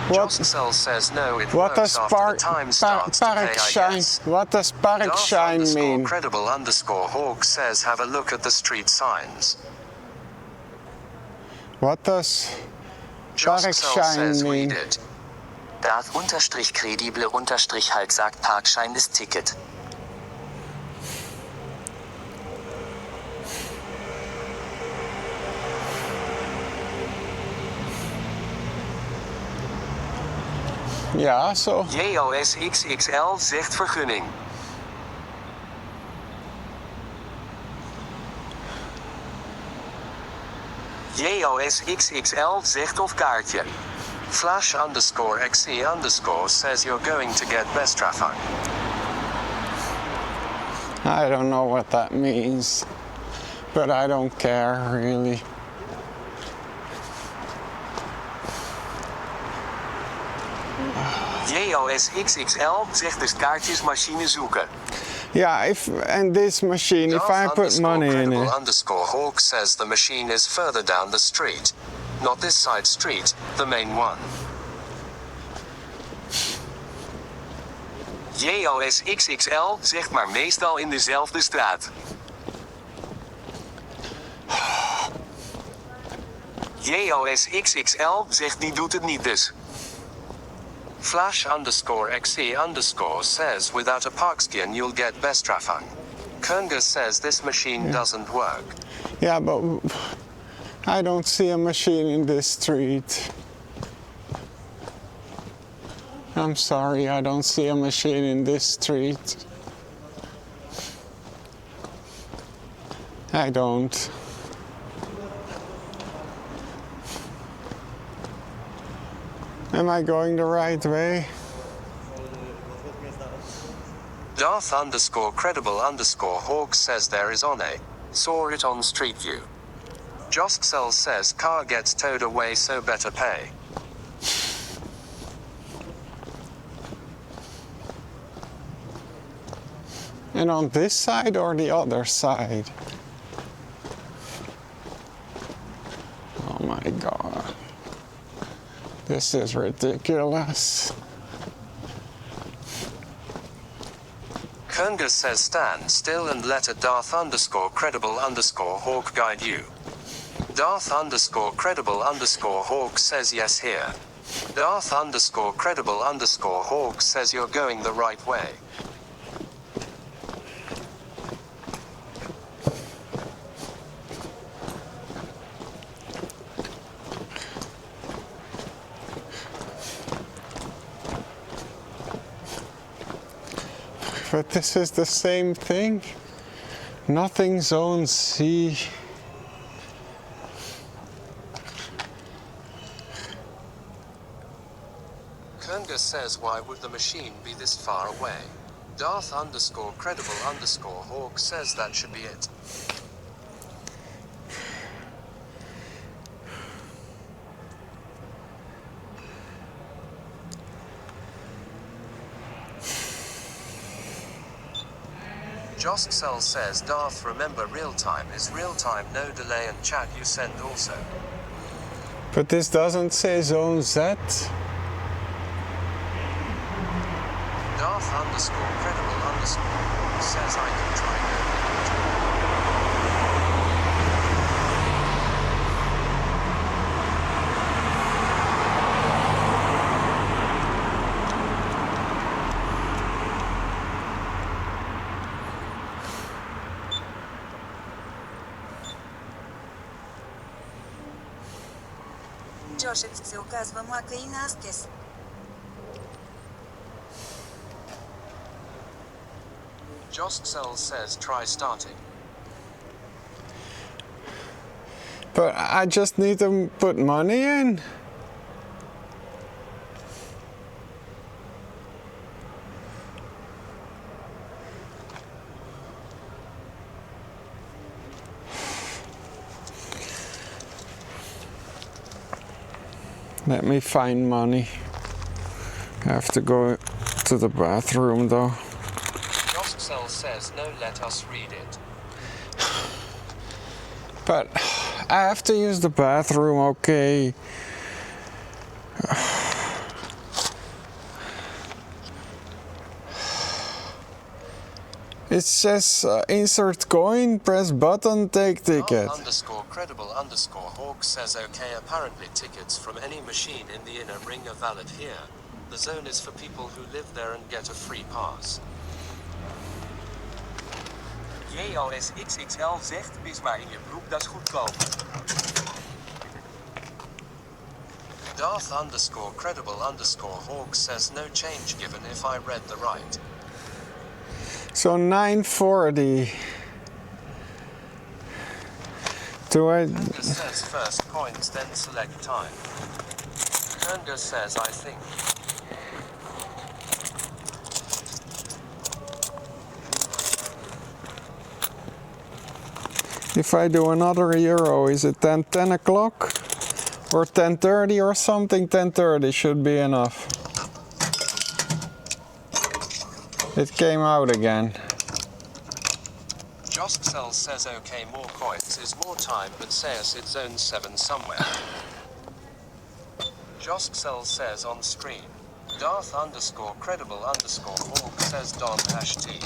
S1: Josxel says no, it
S2: What
S1: works
S2: does
S1: after
S2: Park
S1: the time starts to
S2: Park
S1: pay, I
S2: shine?
S1: guess.
S2: What does Park shine mean?
S1: Darth_credible_Hawk says have a look at the street signs.
S2: What does Park
S1: Josxel
S2: shine
S1: says
S2: mean?
S1: read it.
S8: Darth_credible_halt sagt Parkschein ist Ticket.
S2: Ja, zo.
S1: JOSXXL zegt vergunning. JOSXXL zegt of kaartje. Flash_XE_ says you're going to get Bestrafang.
S2: I don't know what that means, but I don't care really.
S1: JOSXXL zegt dus kaartjesmachine zoeken.
S2: Yeah, and this machine, if I put money in it.
S1: Darth_credible_Hawk says the machine is further down the street. Not this side street, the main one. JOSXXL zegt maar meestal in dezelfde straat. JOSXXL zegt die doet het niet dus. Flash underscore XE underscore says without a parkskin you'll get bestrafang. Kernga says this machine doesn't work.
S2: Yeah, but I don't see a machine in this street. I'm sorry, I don't see a machine in this street. I don't. Am I going the right way?
S1: Darth underscore credible underscore Hawk says there is on a. Saw it on Street View. Jostcell says car gets towed away so better pay.
S2: And on this side or the other side? Oh my god. This is ridiculous.
S1: Kernga says stand still and let a Darth underscore credible underscore Hawk guide you. Darth underscore credible underscore Hawk says yes here. Darth underscore credible underscore Hawk says you're going the right way.
S2: But this is the same thing. Nothing zone C.
S1: Kernga says why would the machine be this far away? Darth underscore credible underscore Hawk says that should be it. Jostcell says Darth remember real time is real time no delay and chat you send also.
S2: But this doesn't say zone Z.
S1: Darth underscore credible underscore Hawk says I can try go.
S7: Джошек се оказва млака и Настес.
S1: Jostcell says try starting.
S2: But I just need to put money in. Let me find money. I have to go to the bathroom though.
S1: Jostcell says no let us read it.
S2: But I have to use the bathroom, okay. It says insert coin, press button, take ticket.
S1: Underscore credible underscore Hawk says okay apparently tickets from any machine in the inner ring are valid here. The zone is for people who live there and get a free pass.
S9: JOS XXL zegt, mis maar in je broek, dat is goedkoop.
S1: Darth underscore credible underscore Hawk says no change given if I read the right.
S2: So 940. Do I?
S1: Kernga says first coins then select time. Kernga says I think.
S2: If I do another euro, is it then 10 o'clock? Or 10:30 or something? 10:30 should be enough. It came out again.
S1: Jostcell says okay more coins is more time but says it's zone 7 somewhere. Jostcell says on screen. Darth underscore credible underscore Hawk says Don #T.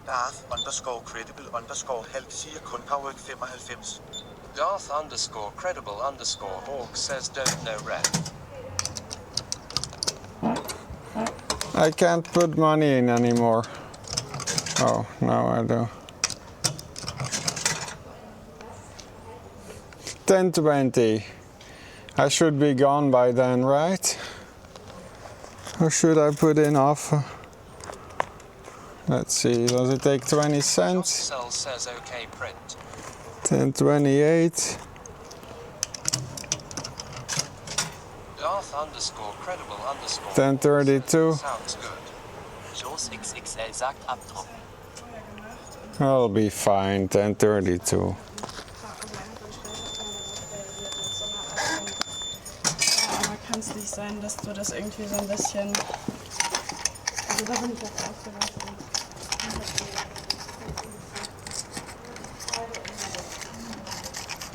S9: Darth underscore credible underscore help siger kun power 95.
S1: Darth underscore credible underscore Hawk says don't know red.
S2: I can't put money in anymore. Oh, now I do. 10:20. I should be gone by then, right? Or should I put in offer? Let's see, does it take 20 cents?
S1: Cell says okay print.
S2: 10:28.
S1: Darth _ credible _
S2: 10:32.
S1: Sounds good.
S8: Joes XXL sagt Abdruck.
S2: I'll be fine. 10:32.
S5: Aber kann es nicht sein, dass du das irgendwie so ein bisschen. Also da bin ich jetzt aufgewachsen.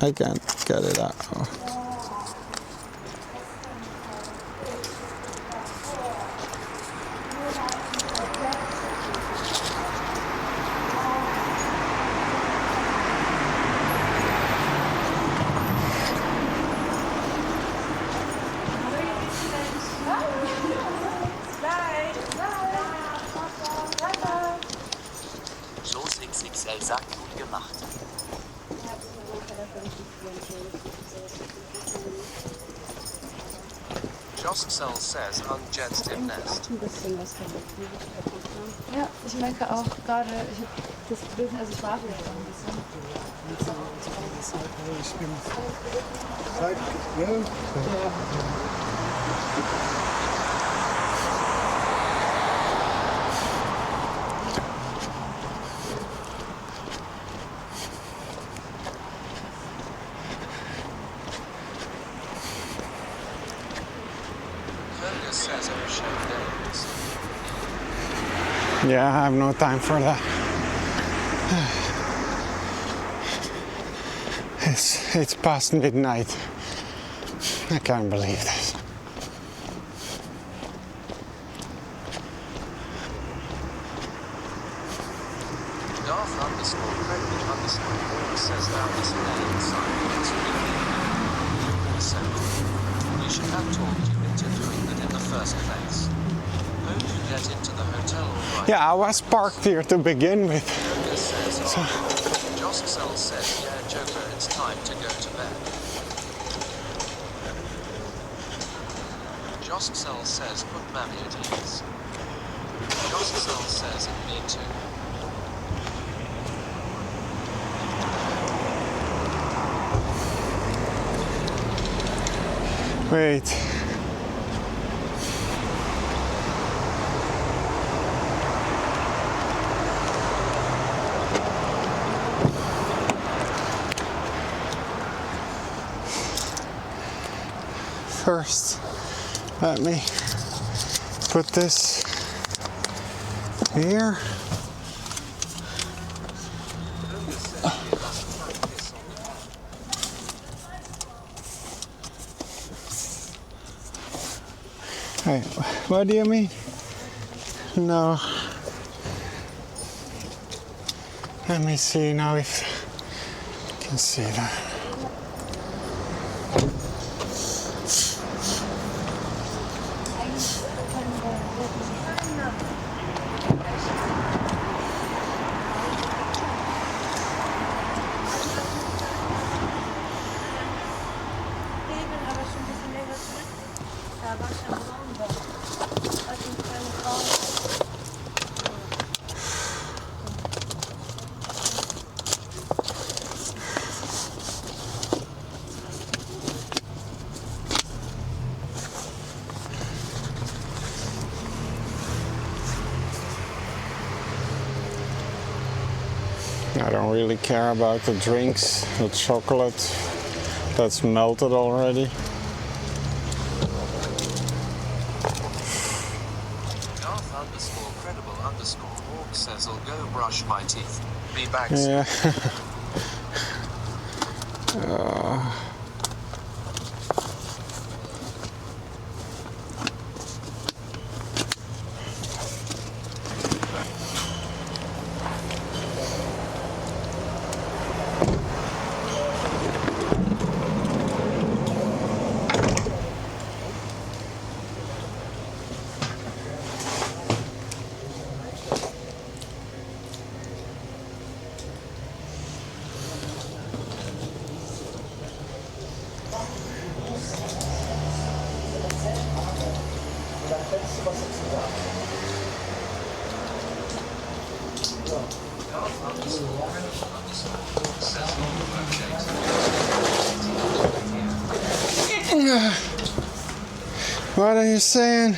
S2: I can't get it out.
S8: Joes XXL sagt gut gemacht.
S1: Jost Cell says unjets im Nest.
S5: Ein bisschen was kann ich. Ja, ich merke auch gerade, ich habe das Bedürfnis, also ich schlafe jetzt ein bisschen.
S6: Ich bin seit, ja.
S1: Curtis says AACHEN names.
S2: Yeah, I have no time for that. It's past midnight. I can't believe this.
S1: Darth _ credible _ says thou this name sign is really so. We should have talked you into doing that in the first place. Hope you get into the hotel all right.
S2: Yeah, I was parked here to begin with.
S1: Curtis says Jost Cell says yeah Joker it's time to go to bed. Jost Cell says put Mammy at ease. Jost Cell says and me too.
S2: Wait. First, let me put this here. Hey, what do you mean? No. Let me see now if you can see that. I don't really care about the drinks, the chocolate that's melted already.
S1: Darth _ credible _ Hawk says I'll go brush my teeth. Be back soon.
S2: Yeah. What are you saying?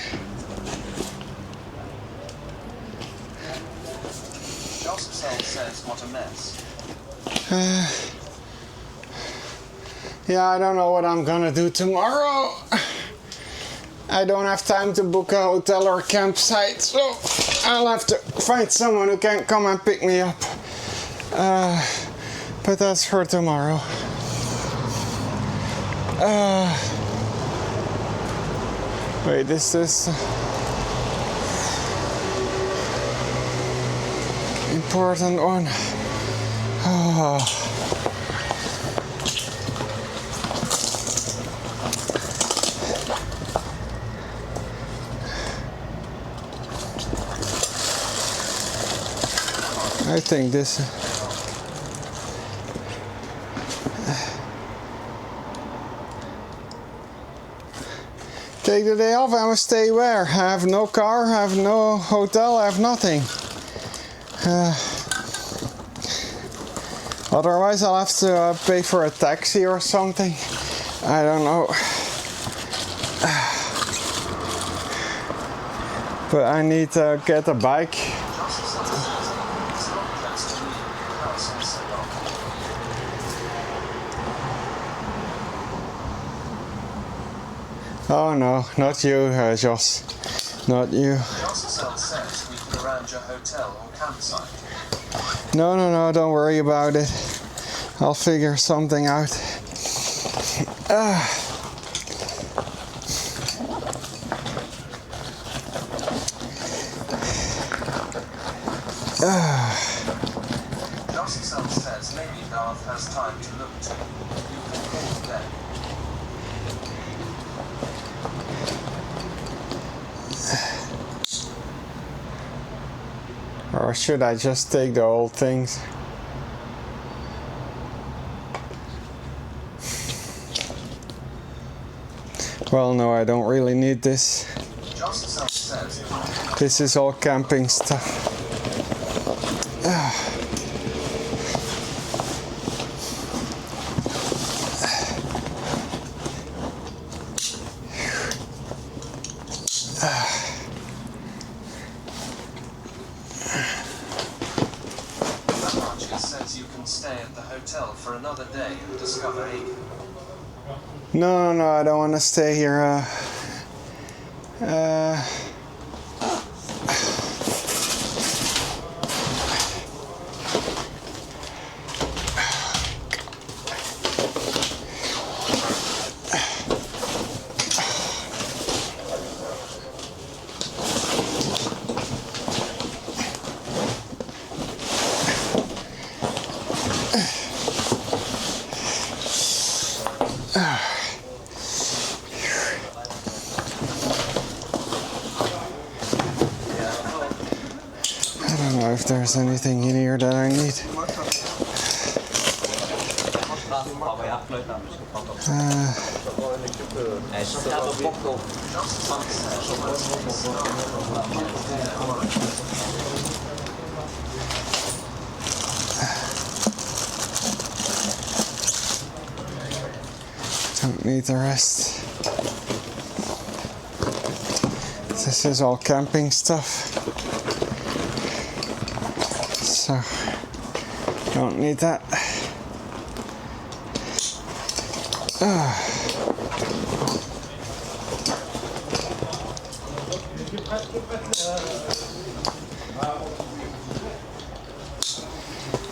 S9: Joseph says, what a mess.
S2: Yeah, I don't know what I'm gonna do tomorrow. I don't have time to book a hotel or campsite, so I'll have to find someone who can come and pick me up. But that's for tomorrow. Wait, this is important one. I think this. Take the day off, I must stay where? I have no car, I have no hotel, I have nothing. Otherwise I'll have to pay for a taxi or something. I don't know. But I need to get a bike. Oh no, not you, Jos. Not you.
S9: Joseph says we can arrange a hotel or campsite.
S2: No, don't worry about it. I'll figure something out.
S9: Joseph says maybe Garth has time to look to. You can call them.
S2: Or should I just take the old things? Well, no, I don't really need this. This is all camping stuff.
S9: Says you can stay at the hotel for another day and discover AACHEN.
S2: No, I don't want to stay here. I don't know if there's anything in here that I need. Don't need the rest. This is all camping stuff. So, don't need that.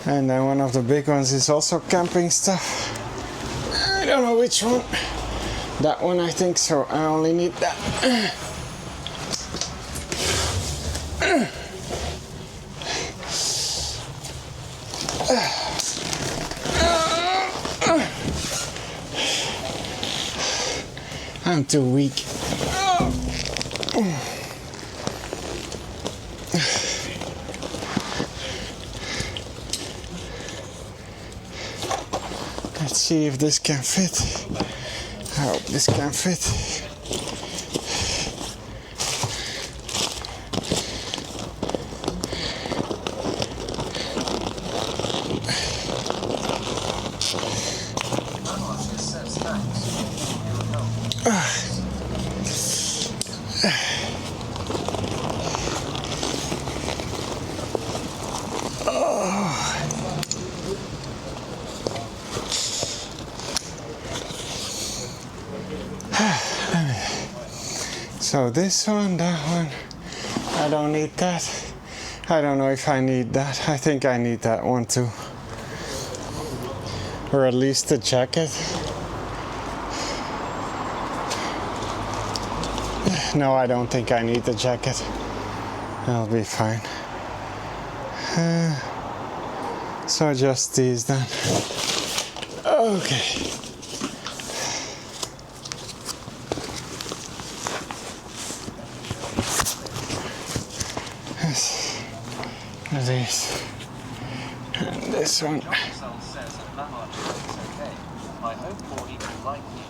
S2: And then one of the big ones is also camping stuff. I don't know which one. That one, I think so. I only need that. I'm too weak. Let's see if this can fit. I hope this can fit. So this one, that one, I don't need that. I don't know if I need that. I think I need that one too. Or at least the jacket. No, I don't think I need the jacket. I'll be fine. So just these then. Okay. These. And this one.
S8: Says at Mahar it's okay. I hope more people like me.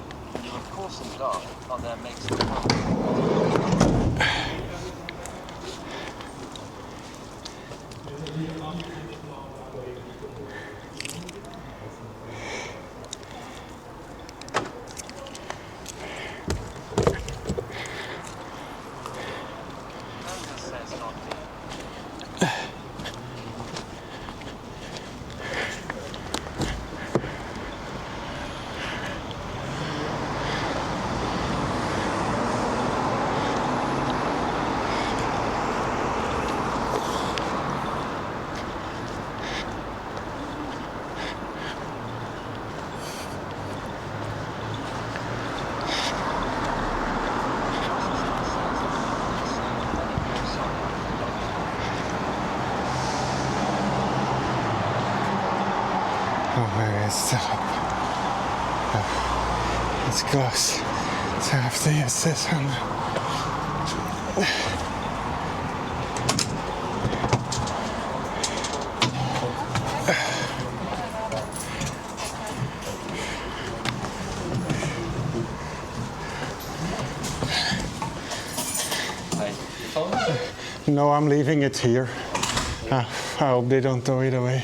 S8: You of course and God are there makes it says not me.
S2: Oh, maybe it's still up. Oh, it's close. So I have to use this one. No, I'm leaving it here. I hope they don't throw it away.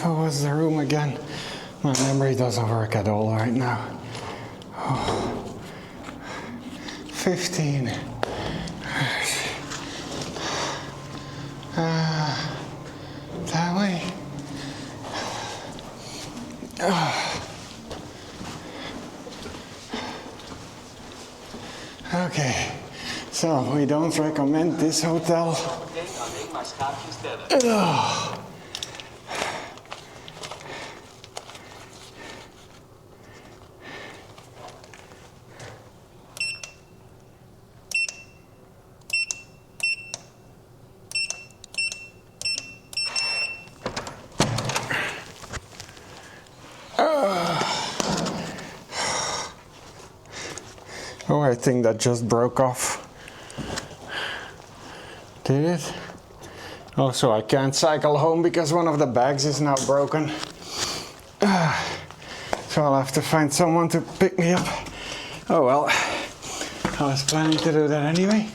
S2: What was the room again? My memory doesn't work at all right now. Oh. 15. That way. Okay, so we don't recommend this hotel. Oh, I think that just broke off. Did it? Also, I can't cycle home because one of the bags is now broken. So I'll have to find someone to pick me up. Oh well, I was planning to do that anyway.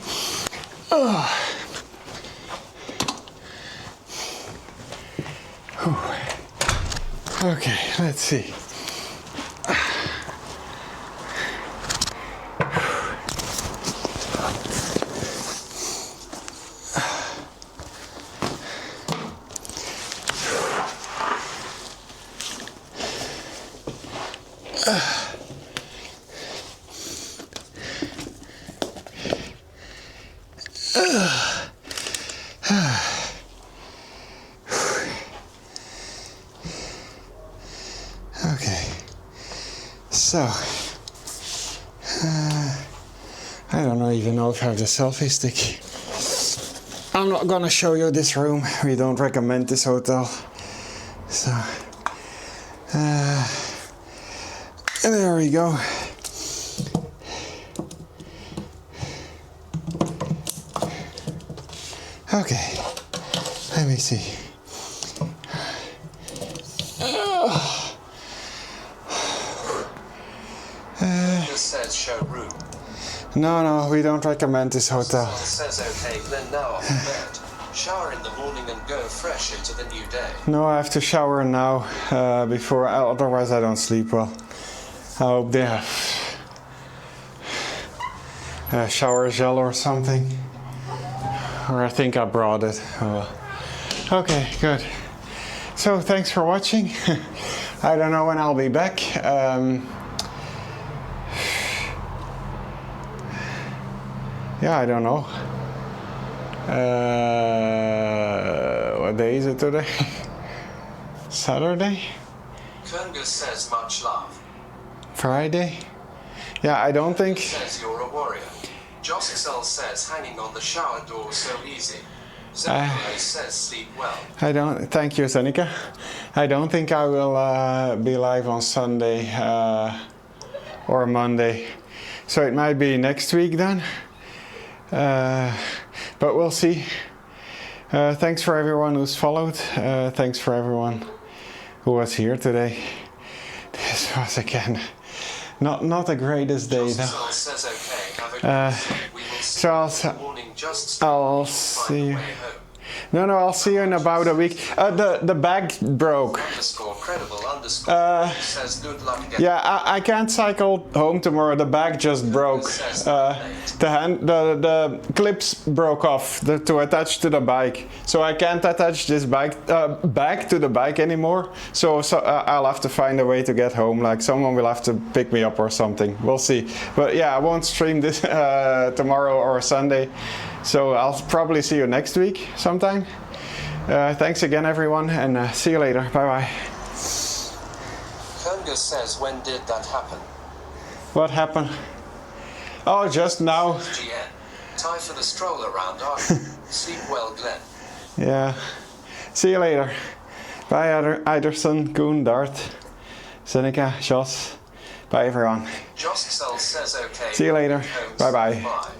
S2: Okay, let's see. Okay, so I don't even know if I have the selfie stick. I'm not gonna show you this room. We don't recommend this hotel. So there we go. Okay, let me see.
S1: Just says show room.
S2: No, we don't recommend this hotel.
S1: Says okay, then now off the bed. Shower in the morning and go fresh into the new day.
S2: No, I have to shower now before, otherwise I don't sleep well. I hope they have a shower gel or something. Or I think I brought it. Oh, well. Okay, good. So thanks for watching. I don't know when I'll be back. Yeah, I don't know. What day is it today? Saturday?
S1: Kunga says much love.
S2: Friday? Yeah, I don't think...
S1: Says you're a warrior. Josixel says hanging on the shower door so easy. Zephiro says sleep well.
S2: I don't... Thank you, Seneca. I don't think I will be live on Sunday or Monday. So it might be next week then. But we'll see. Thanks for everyone who's followed. Thanks for everyone who was here today. This was again not the greatest day though. So I'll see you. No, I'll see you in about a week. The bag broke. Yeah, I can't cycle home tomorrow. The bag just broke. The clips broke off to attach to the bike. So I can't attach this bag to the bike anymore. So I'll have to find a way to get home. Like someone will have to pick me up or something. We'll see. But yeah, I won't stream this tomorrow or Sunday. So I'll probably see you next week sometime. Thanks again everyone, and see you later. Bye bye.
S1: Kunga says when did that happen?
S2: What happened? Oh, just now.
S1: GN. Time for the stroll around, after. Sleep well, Glenn.
S2: Yeah. See you later. Bye Iderson, Koen, Dart, Seneca, Jos. Bye everyone.
S1: Josixel says okay.
S2: See you later. Bye bye.
S1: Bye.